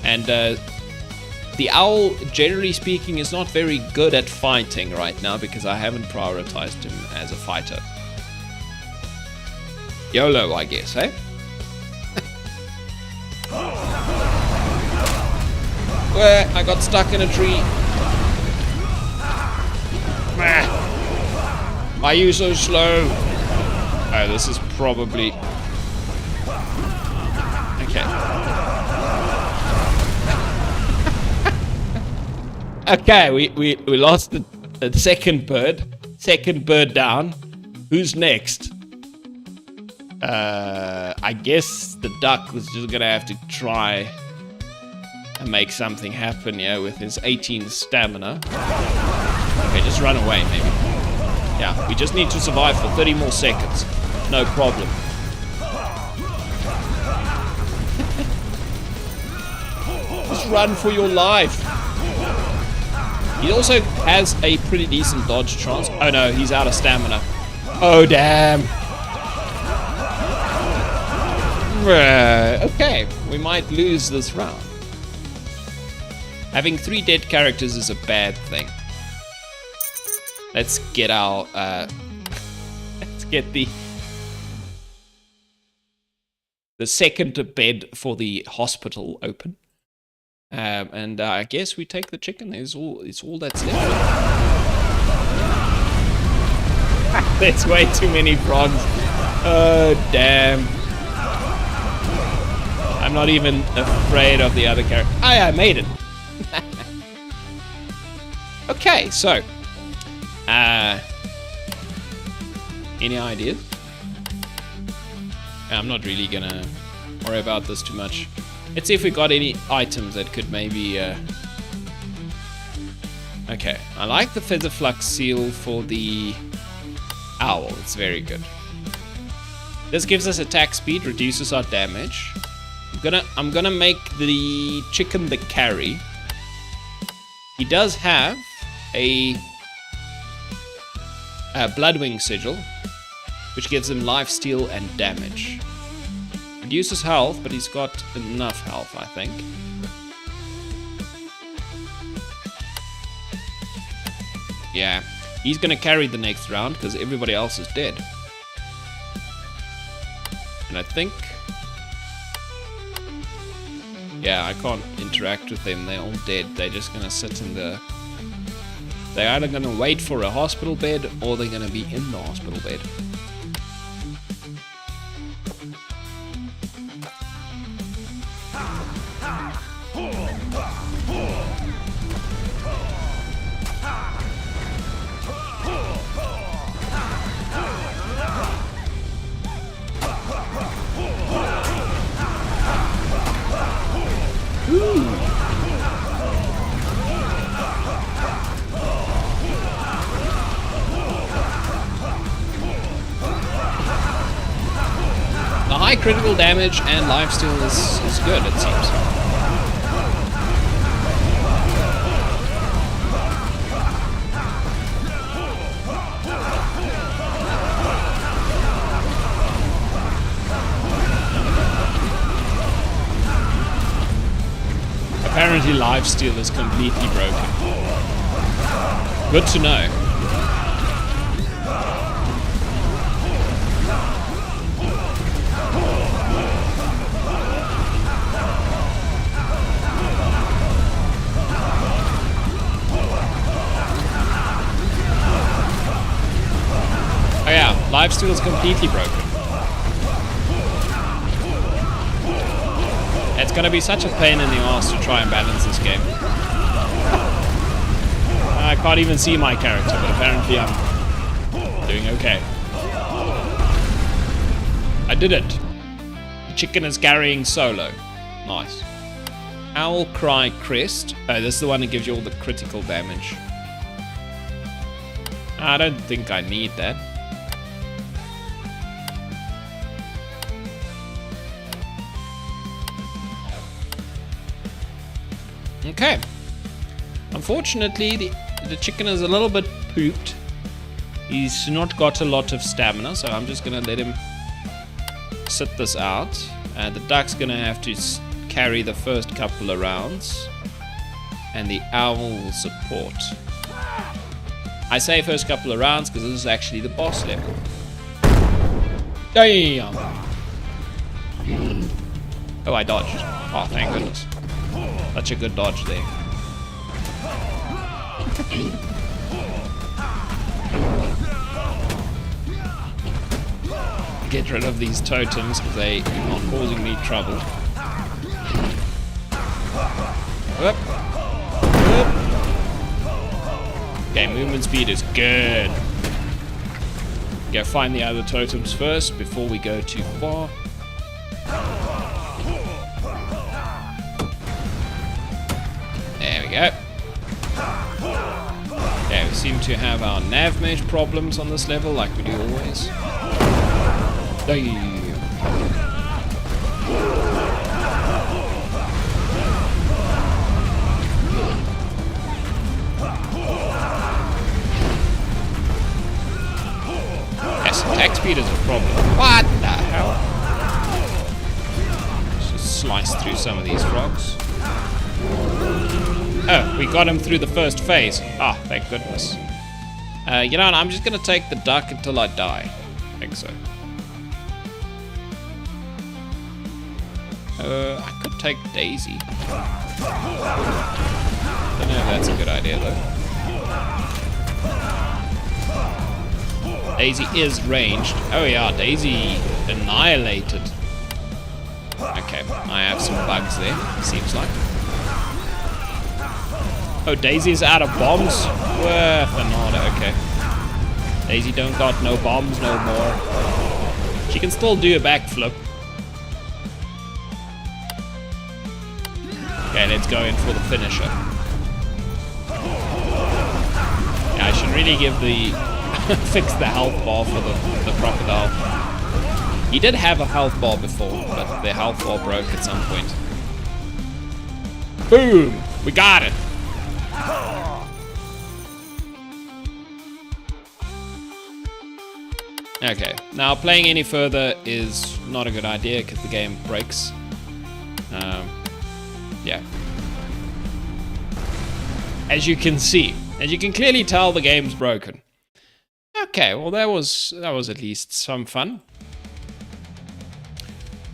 And the owl, generally speaking, is not very good at fighting right now because I haven't prioritized him as a fighter. YOLO, I guess, eh? Where I got stuck in a tree. Why are you so slow? Oh, this is probably... Okay. Okay, we lost the second bird. Second bird down. Who's next? I guess the duck was just gonna have to try and make something happen here with his 18 stamina. Okay, just run away, maybe. Yeah, we just need to survive for 30 more seconds. No problem. Just run for your life. He also has a pretty decent dodge chance. Oh no, he's out of stamina. Oh damn. Okay, we might lose this round. Having 3 dead characters is a bad thing. Let's get our let's get the second bed for the hospital open. And I guess we take the chicken. It's all that's left. There's way too many frogs. Oh damn. I'm not even afraid of the other character. I made it. Okay, so any ideas? I'm not really gonna worry about this too much. Let's see if we got any items that could maybe okay, I like the feather flux seal for the owl. It's very good. This gives us attack speed, reduces our damage. I'm gonna make the chicken the carry. He does have a Bloodwing sigil, which gives him lifesteal and damage. Reduces health, but he's got enough health, I think. Yeah, he's gonna carry the next round because everybody else is dead. And I think... yeah, I can't interact with them. They're all dead. They're just gonna sit in the... they're either gonna wait for a hospital bed or they're gonna be in the hospital bed. The high critical damage and lifesteal is good, it seems. Apparently lifesteal is completely broken. Good to know. Oh yeah, lifesteal is completely broken. It's gonna be such a pain in the ass to try and balance this game. I can't even see my character, but apparently I'm doing okay. I did it. The chicken is carrying solo. Nice. Owl Cry Crest. Oh, this is the one that gives you all the critical damage. I don't think I need that. Okay. Unfortunately, the chicken is a little bit pooped. He's not got a lot of stamina, so I'm just gonna let him sit this out. The duck's gonna have to carry the first couple of rounds, and the owl will support. I say first couple of rounds because this is actually the boss level. Damn! Oh, I dodged. Oh, thank goodness. Such a good dodge there. Get rid of these totems because they are causing me trouble. Whoop. Whoop. Okay, movement speed is good. Go find the other totems first before we go too far. There we go. Okay, we seem to have our nav mesh problems on this level like we do always. Damn. Yes, attack speed is a problem. What the hell? Let's just slice through some of these frogs. Oh, we got him through the first phase. Ah, thank goodness. You know what, I'm just gonna take the duck until I die. I think so. I could take Daisy. Don't know if that's a good idea though. Daisy is ranged. Oh yeah, Daisy annihilated. Okay, I have some bugs there, seems like. Oh, Daisy's out of bombs? Worth another, okay. Daisy don't got no bombs no more. She can still do a backflip. Okay, let's go in for the finisher. Yeah, I should really give the... fix the health bar for the crocodile. He did have a health bar before, but the health bar broke at some point. Boom! We got it! Okay, now playing any further is not a good idea because the game breaks. Yeah. As you can see, And you can clearly tell the game's broken. Okay, well that was at least some fun.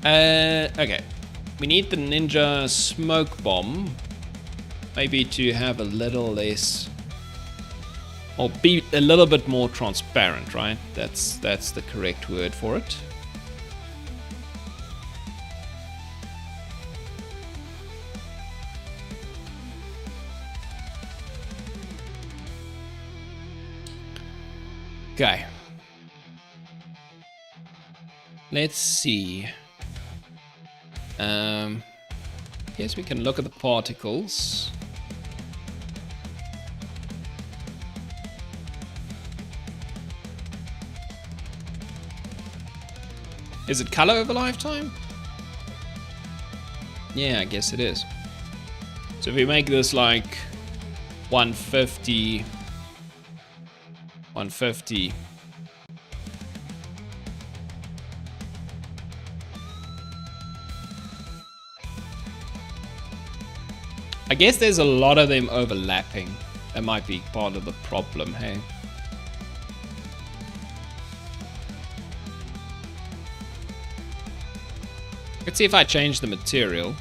Okay. We need the ninja smoke bomb. Maybe to have a little less, or be a little bit more transparent, right? That's the correct word for it. Okay. Let's see. Yes, we can look at the particles. Is it color over lifetime? Yeah, I guess it is. So if we make this like 150, 150. I guess there's a lot of them overlapping. That might be part of the problem, hey? Let's see if I change the material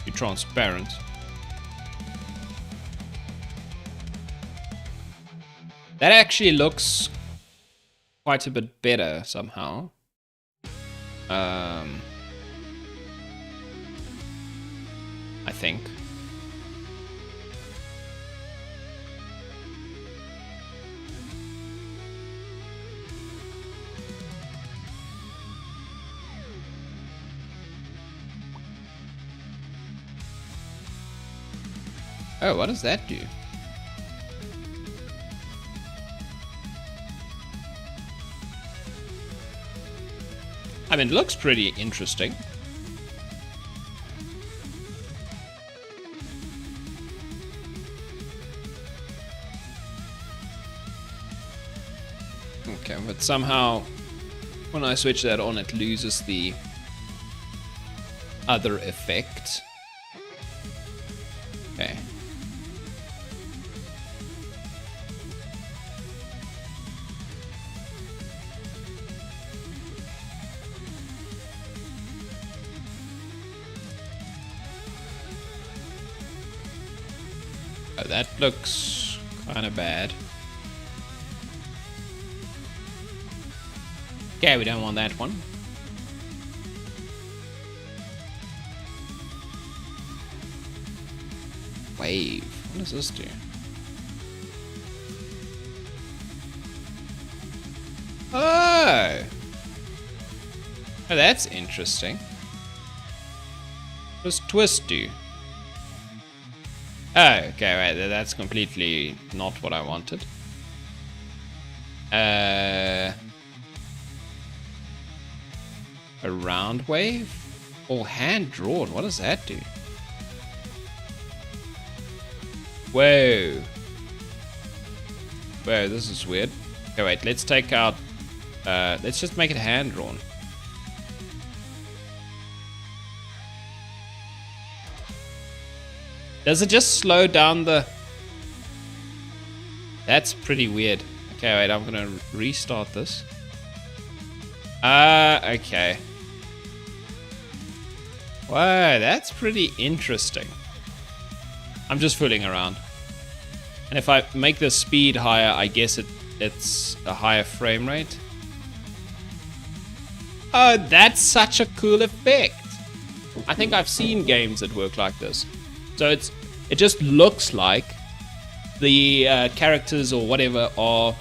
to transparent. That actually looks quite a bit better somehow. I think. Oh, what does that do? I mean, it looks pretty interesting. Okay, but somehow when I switch that on, it loses the other effect. Okay. Oh, that looks kind of bad. Okay, we don't want that one. Wave. What does this do? Oh! Oh, that's interesting. What does twist do? Oh, okay, right. That's completely not what I wanted. A round wave? Or hand drawn? What does that do? Whoa. Whoa, this is weird. Okay, wait, let's take out... let's just make it hand drawn. Does it just slow down the... That's pretty weird. Okay, wait, I'm gonna restart this. Okay. Wow, that's pretty interesting. I'm just fooling around. And if I make the speed higher, I guess it's a higher frame rate. Oh, that's such a cool effect. I think I've seen games that work like this. So it just looks like the characters or whatever are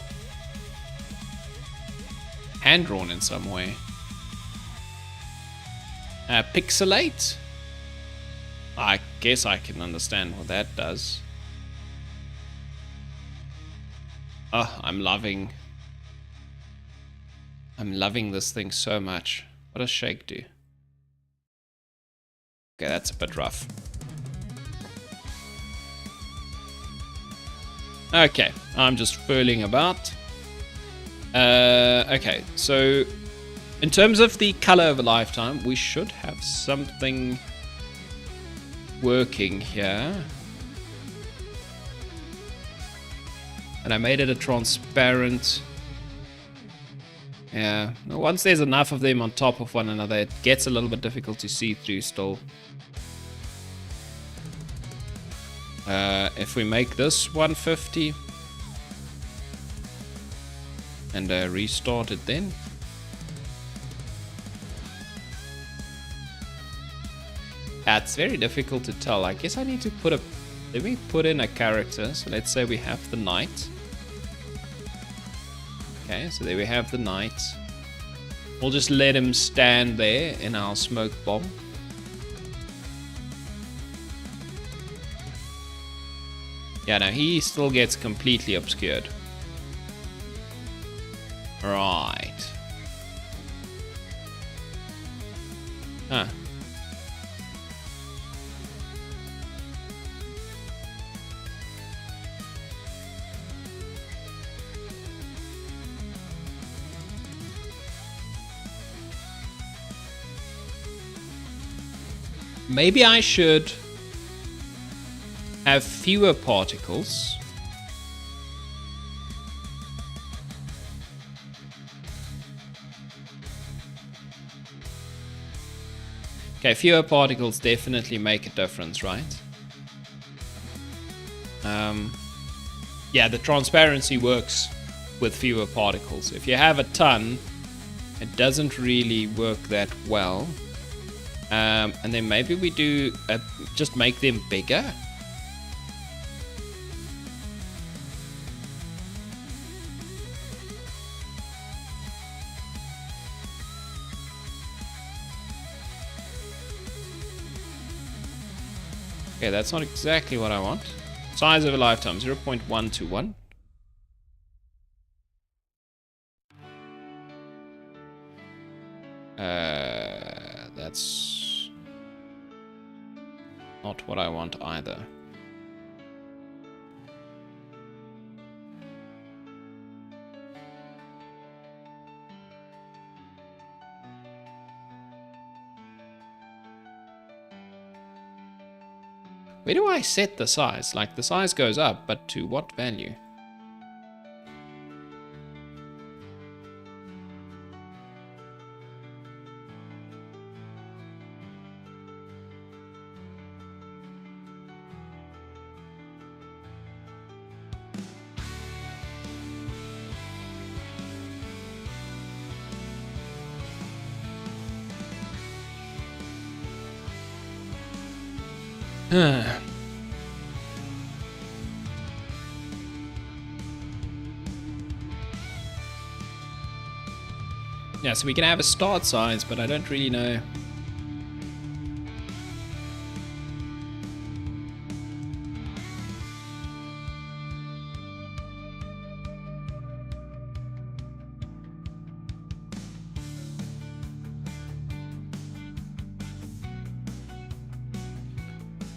hand-drawn in some way. Pixelate? I guess I can understand what that does. Oh, I'm loving this thing so much. What does shake do? Okay, that's a bit rough. Okay, I'm just fooling about. Okay, so in terms of the color over lifetime, we should have something working here. And I made it a transparent. Yeah, once there's enough of them on top of one another, it gets a little bit difficult to see through still. If we make this 150 and restart it then. It's very difficult to tell. I guess I need to put a... Let me put in a character. So let's say we have the knight. Okay, so there we have the knight. We'll just let him stand there in our smoke bomb. Yeah, now he still gets completely obscured. Right. Huh. Maybe I should have fewer particles. Okay, fewer particles definitely make a difference, right? Yeah, the transparency works with fewer particles. If you have a ton, it doesn't really work that well. And then maybe we do just make them bigger. Okay, that's not exactly what I want. Size of a lifetime, 0.121. That's not what I want either. Where do I set the size? Like, the size goes up, but to what value? Yeah, so we can have a start size, but I don't really know.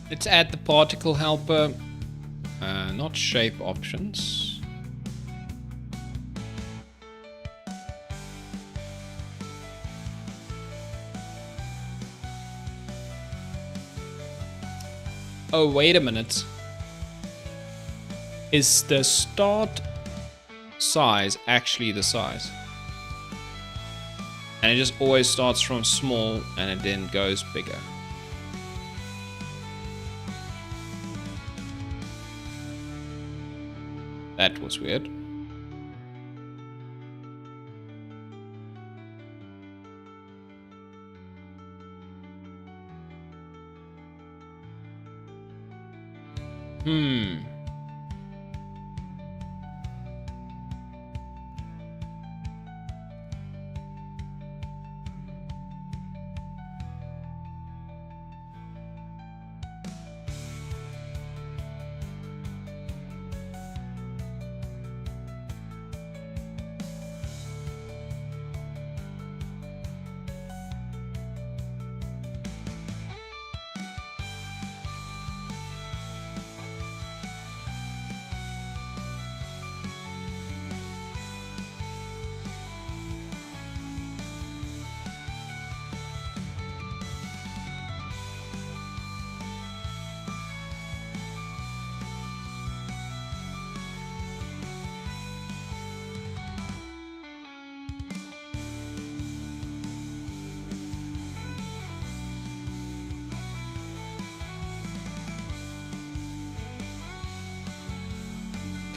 Let's add the particle helper, not shape options. Oh, wait a minute. Is the start size actually the size? And it just always starts from small and it then goes bigger. That was weird.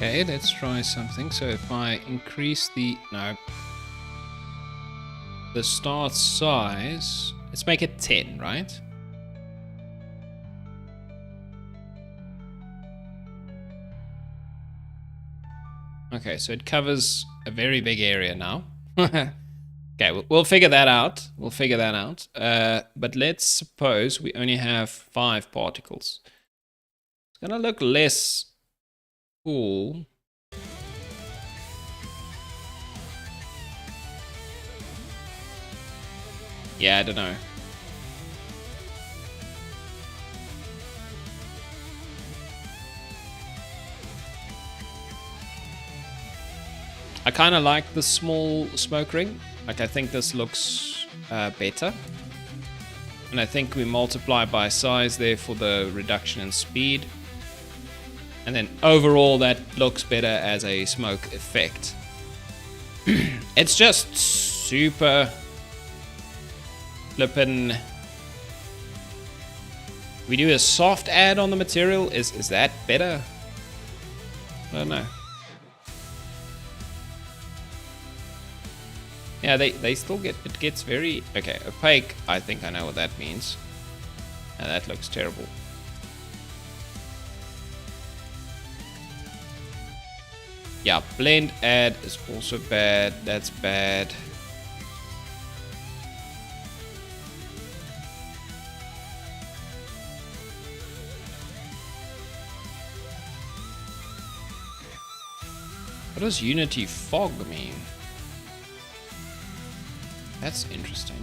Okay, let's try something. So if I increase the start size, let's make it 10, right? Okay, so it covers a very big area now. Okay, we'll figure that out. But let's suppose we only have 5 particles. It's gonna look less cool. Yeah, I don't know. I kind of like the small smoke ring. Like, I think this looks better. And I think we multiply by size there for the reduction in speed. And then overall that looks better as a smoke effect. It's just super flippin'. We do a soft add on the material. Is that better? I don't know. Yeah, they still get, it gets very, okay, opaque. I think I know what that means. And that looks terrible. Yeah, blend add is also bad. That's bad. What does Unity Fog mean? That's interesting.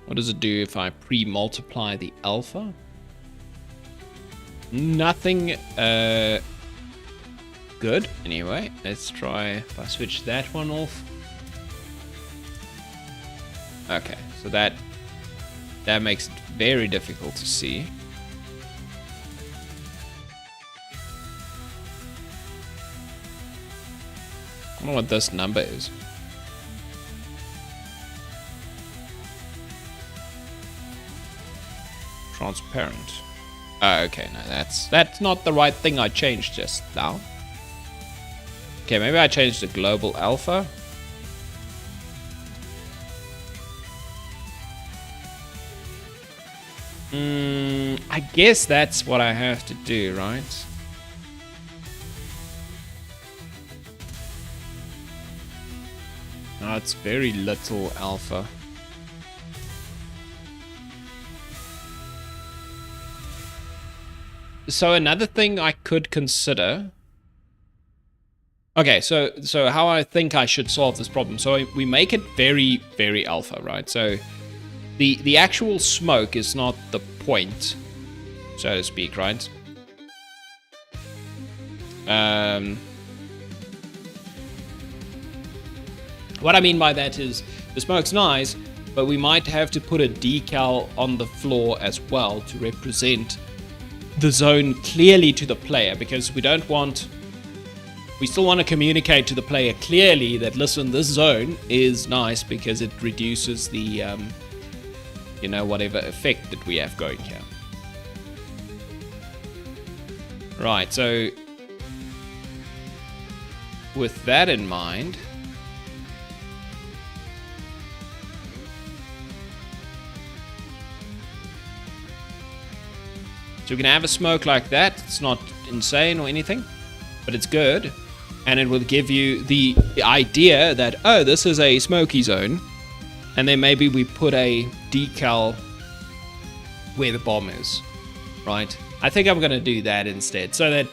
What does it do if I pre-multiply the alpha? Nothing good. Anyway, let's try if I switch that one off. Okay, so that makes it very difficult to see. I don't know what this number is. Transparent. Oh, okay, no, that's not the right thing I changed just now. Okay, maybe I changed the global alpha. I guess that's what I have to do, right? No, it's very little alpha. So another thing I could consider. Okay, so how I think I should solve this problem. So we make it very, very alpha, right? So the actual smoke is not the point, so to speak, right? What I mean by that is the smoke's nice, but we might have to put a decal on the floor as well to represent the zone clearly to the player, because we still want to communicate to the player clearly that, listen, this zone is nice because it reduces the whatever effect that we have going here. Right, so with that in mind, so we can have a smoke like that. It's not insane or anything, but it's good. And it will give you the idea that, oh, this is a smoky zone. And then maybe we put a decal where the bomb is, right? I think I'm going to do that instead, so that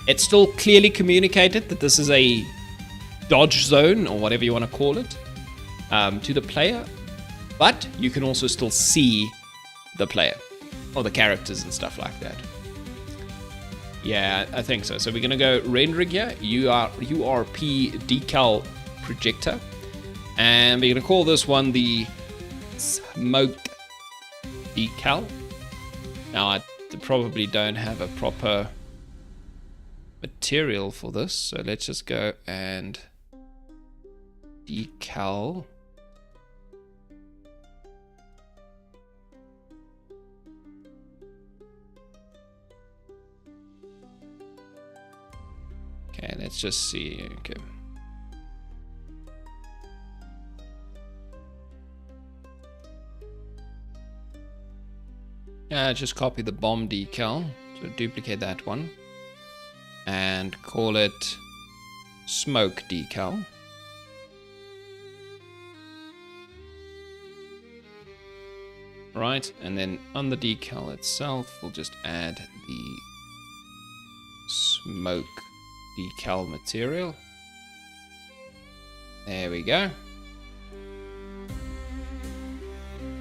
it's still clearly communicated that this is a dodge zone, or whatever you want to call it, to the player. But you can also still see the player, or the characters and stuff like that. Yeah, I think so. So we're going to go rendering here, URP decal projector. And we're going to call this one the smoke decal. Now, I probably don't have a proper material for this. So let's just go and decal. Okay, let's just see. Okay. Just copy the bomb decal. So duplicate that one. And call it smoke decal. Right, and then on the decal itself, we'll just add the smoke decal material. There we go.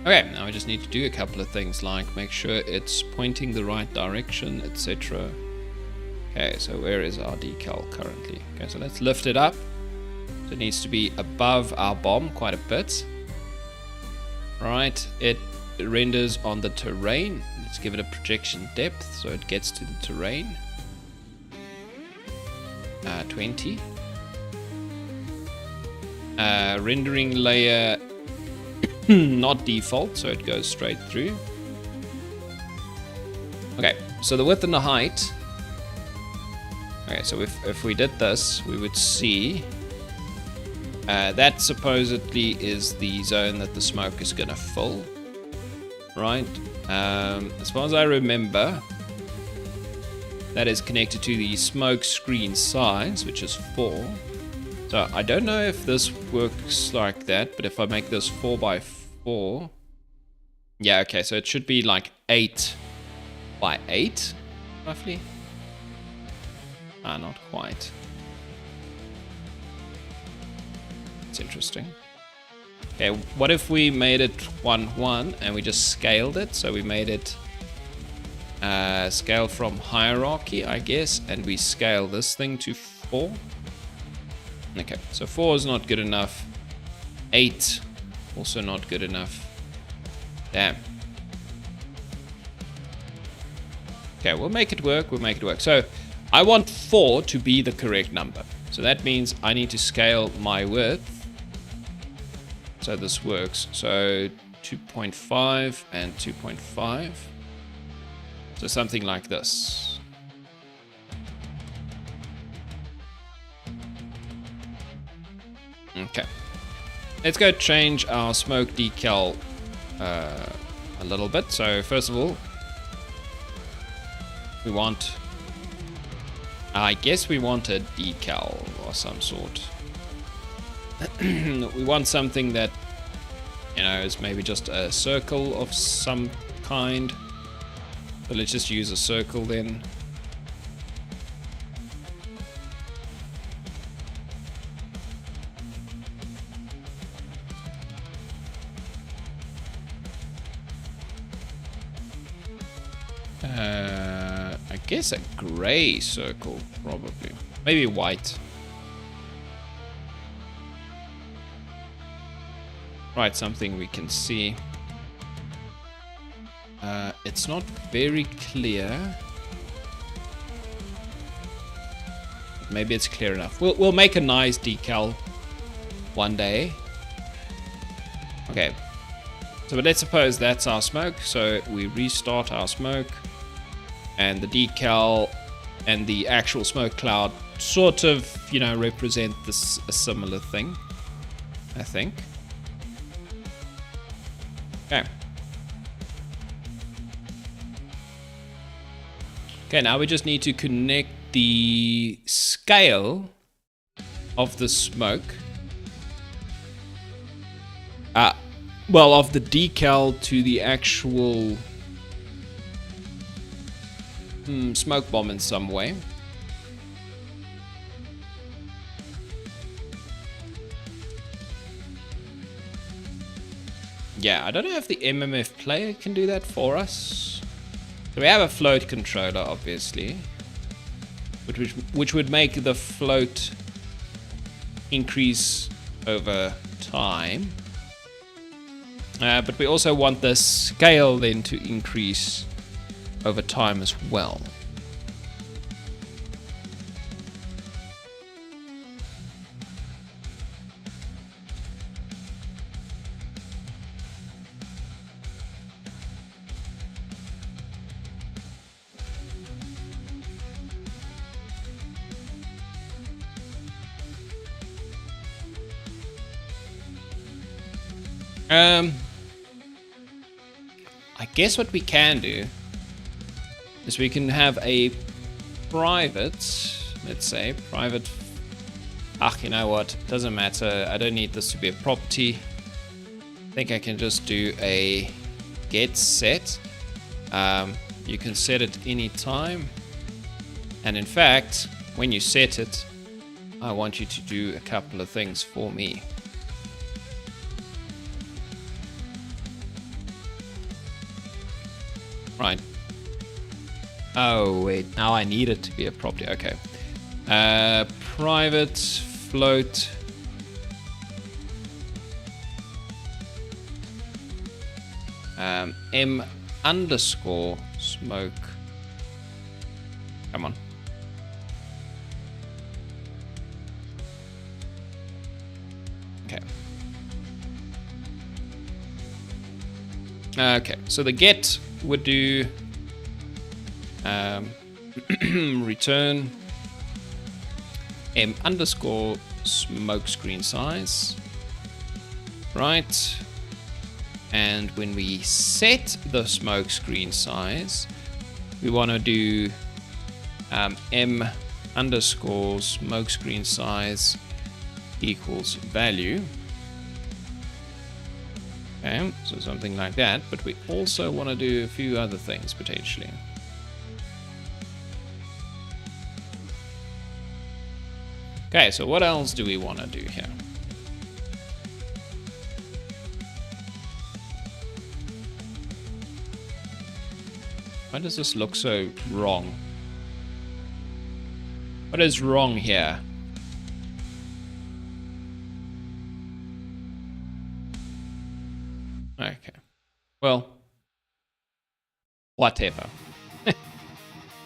Okay, now we just need to do a couple of things like make sure it's pointing the right direction, etc. Okay, so where is our decal currently? Okay, so let's lift it up. So it needs to be above our bomb quite a bit. Right, it renders on the terrain. Let's give it a projection depth so it gets to the terrain. 20. Rendering layer not default, so it goes straight through. Okay, so the width and the height. Okay, so if we did this, we would see that supposedly is the zone that the smoke is going to fill. Right? As far as I remember, that is connected to the smoke screen size, which is 4. So I don't know if this works like that, but if I make this 4 by 4, yeah, okay, so it should be like 8 by 8, roughly. Not quite. It's interesting. Okay, what if we made it 1-1 and we just scaled it? So we made it scale from hierarchy, I guess, and we scale this thing to 4. Okay, so 4 is not good enough. 8, also not good enough. Damn. Okay, we'll make it work, So I want 4 to be the correct number. So that means I need to scale my width. So this works. So 2.5 and 2.5. So something like this. Okay, let's go change our smoke decal a little bit. So first of all, we want, I guess we want a decal or some sort. We want something that, you know, is maybe just a circle of some kind. So let's just use a circle then. I guess a gray circle, probably. Maybe white. Right, something we can see. It's not very clear. Maybe it's clear enough. We'll make a nice decal one day. Okay. So but let's suppose that's our smoke. So we restart our smoke. And the decal and the actual smoke cloud sort of, you know, represent this a similar thing, I think. Okay. Okay, now we just need to connect the scale of the smoke. Well, of the decal to the actual smoke bomb in some way. Yeah, I don't know if the MMF player can do that for us. So we have a float controller, obviously, which would make the float increase over time. But we also want the scale then to increase over time as well. I guess what we can do is we can have a private, let's say, private. You know what? Doesn't matter. I don't need this to be a property. I think I can just do a get set. You can set it anytime. And in fact, when you set it, I want you to do a couple of things for me. Right. Oh, wait. Now I need it to be a property. Okay. Private float. M underscore smoke. Come on. Okay. Okay, so the get would do return M underscore smoke screen size, right? And when we set the smoke screen size, we want to do M underscore smoke screen size equals value. Okay, so something like that, but we also want to do a few other things potentially. Okay, so what else do we want to do here? Why does this look so wrong? What is wrong here? Okay. Well, whatever.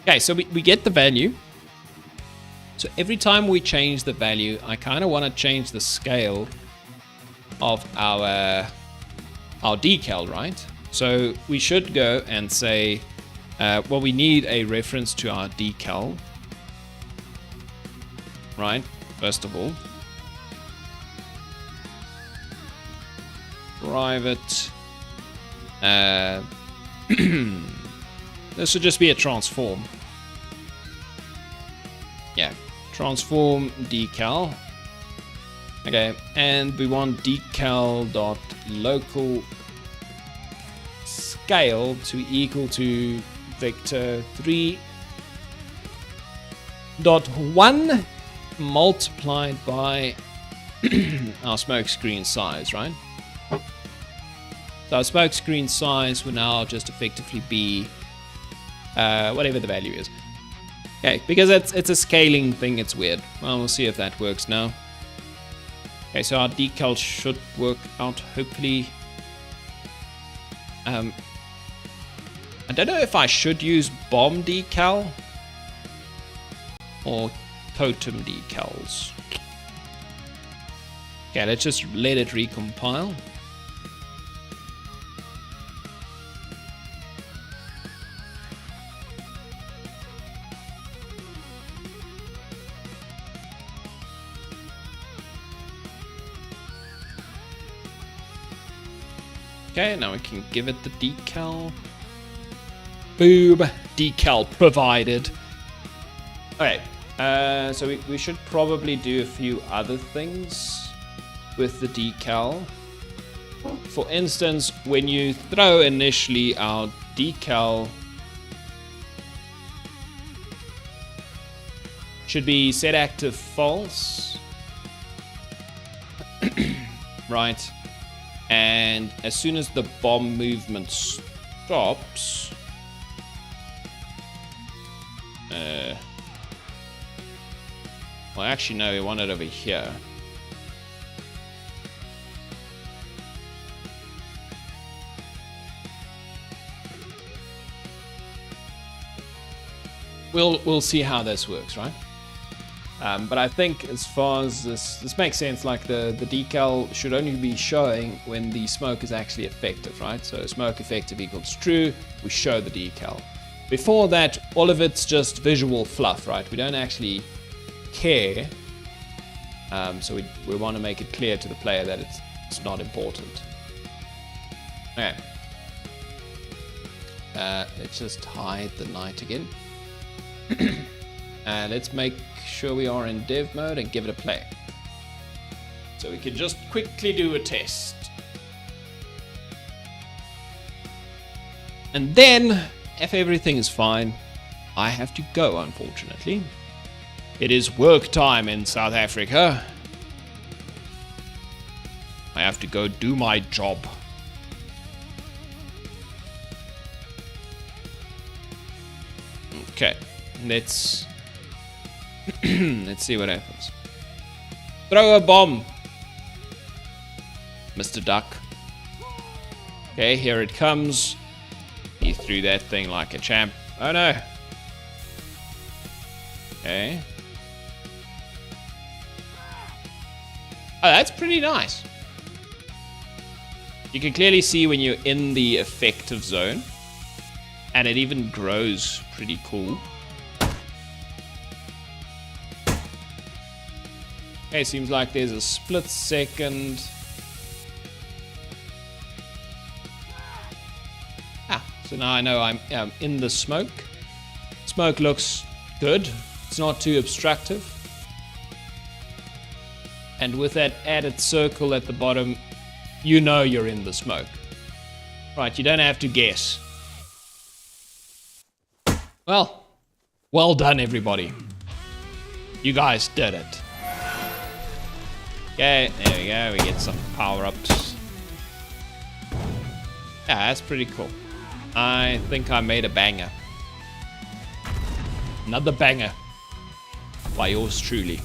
Okay, so we get the value. So every time we change the value, I kind of want to change the scale of our decal, right? So we should go and say, well, we need a reference to our decal, right? First of all, private. This should just be a transform. Yeah, transform decal. Okay, and we want decal.local scale to equal to vector 3.1 multiplied by our smoke screen size, right? So our smoke screen size will now just effectively be whatever the value is. Okay, because it's a scaling thing, it's weird. Well, we'll see if that works now. Okay, so our decal should work out, hopefully. I don't know if I should use bomb decal or totem decals. Okay, let's just let it recompile. Okay, now we can give it the decal. Boom, decal provided. Alright, so we should probably do a few other things with the decal. For instance, when you throw initially our decal, should be set active false. Right. And as soon as the bomb movement stops, well, actually, no, we want it over here. We'll see how this works, right? But I think as far as this makes sense, like the decal should only be showing when the smoke is actually effective, right? So smoke effective equals true, we show the decal. Before that, all of it's just visual fluff, right? We don't actually care. So we want to make it clear to the player that it's not important. Okay. Let's just hide the knight again. And let's make sure we are in dev mode and give it a play. So we can just quickly do a test. And then, if everything is fine, I have to go, unfortunately. It is work time in South Africa. I have to go do my job. Okay, let's see what happens. Throw a bomb, Mr. Duck. Okay, here it comes. He threw that thing like a champ. Oh no. Okay. Oh, that's pretty nice. You can clearly see when you're in the effective zone. And it even grows pretty cool. Okay, seems like there's a split second. So now I know I'm in the smoke. Smoke looks good. It's not too obstructive. And with that added circle at the bottom, you know you're in the smoke. Right, you don't have to guess. Well done, everybody. You guys did it. Okay, there we go. We get some power-ups. Yeah, that's pretty cool. I think I made a banger. Another banger. By yours truly.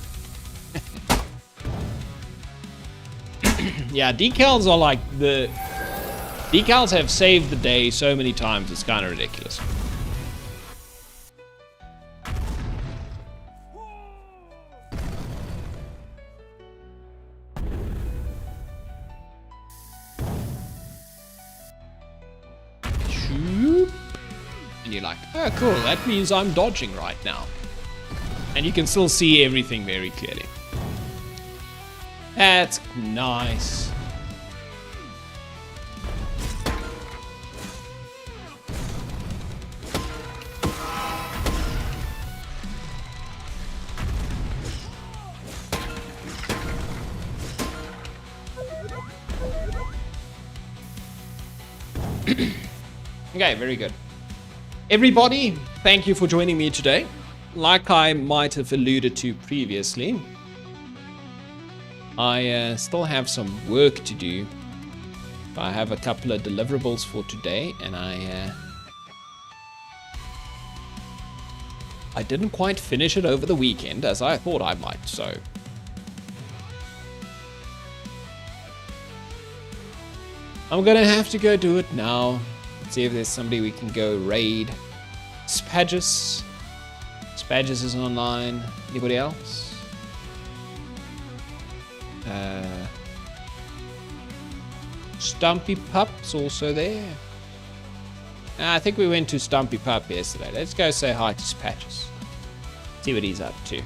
Yeah, decals are like the... Decals have saved the day so many times, it's kind of ridiculous. And you're like, oh cool, that means I'm dodging right now. And you can still see everything very clearly. That's nice. Okay, very good. Everybody, thank you for joining me today. Like I might have alluded to previously, I still have some work to do. I have a couple of deliverables for today, and I didn't quite finish it over the weekend as I thought I might, so... I'm gonna have to go do it now. See if there's somebody we can go raid. Spadges. Spadges is online. Anybody else? Stumpy Pup's also there. I think we went to Stumpy Pup yesterday. Let's go say hi to Spadges. See what he's up to.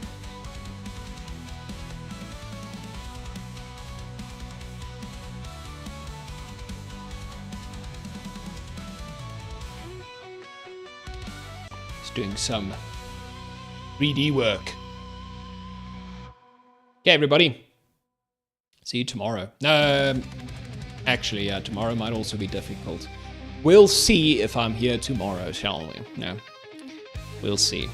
Doing some 3D work. Okay, everybody. See you tomorrow. No, actually, tomorrow might also be difficult. We'll see if I'm here tomorrow, shall we? No, we'll see.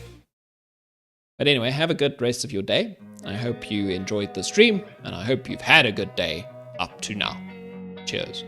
But anyway, have a good rest of your day. I hope you enjoyed the stream, and I hope you've had a good day up to now. Cheers.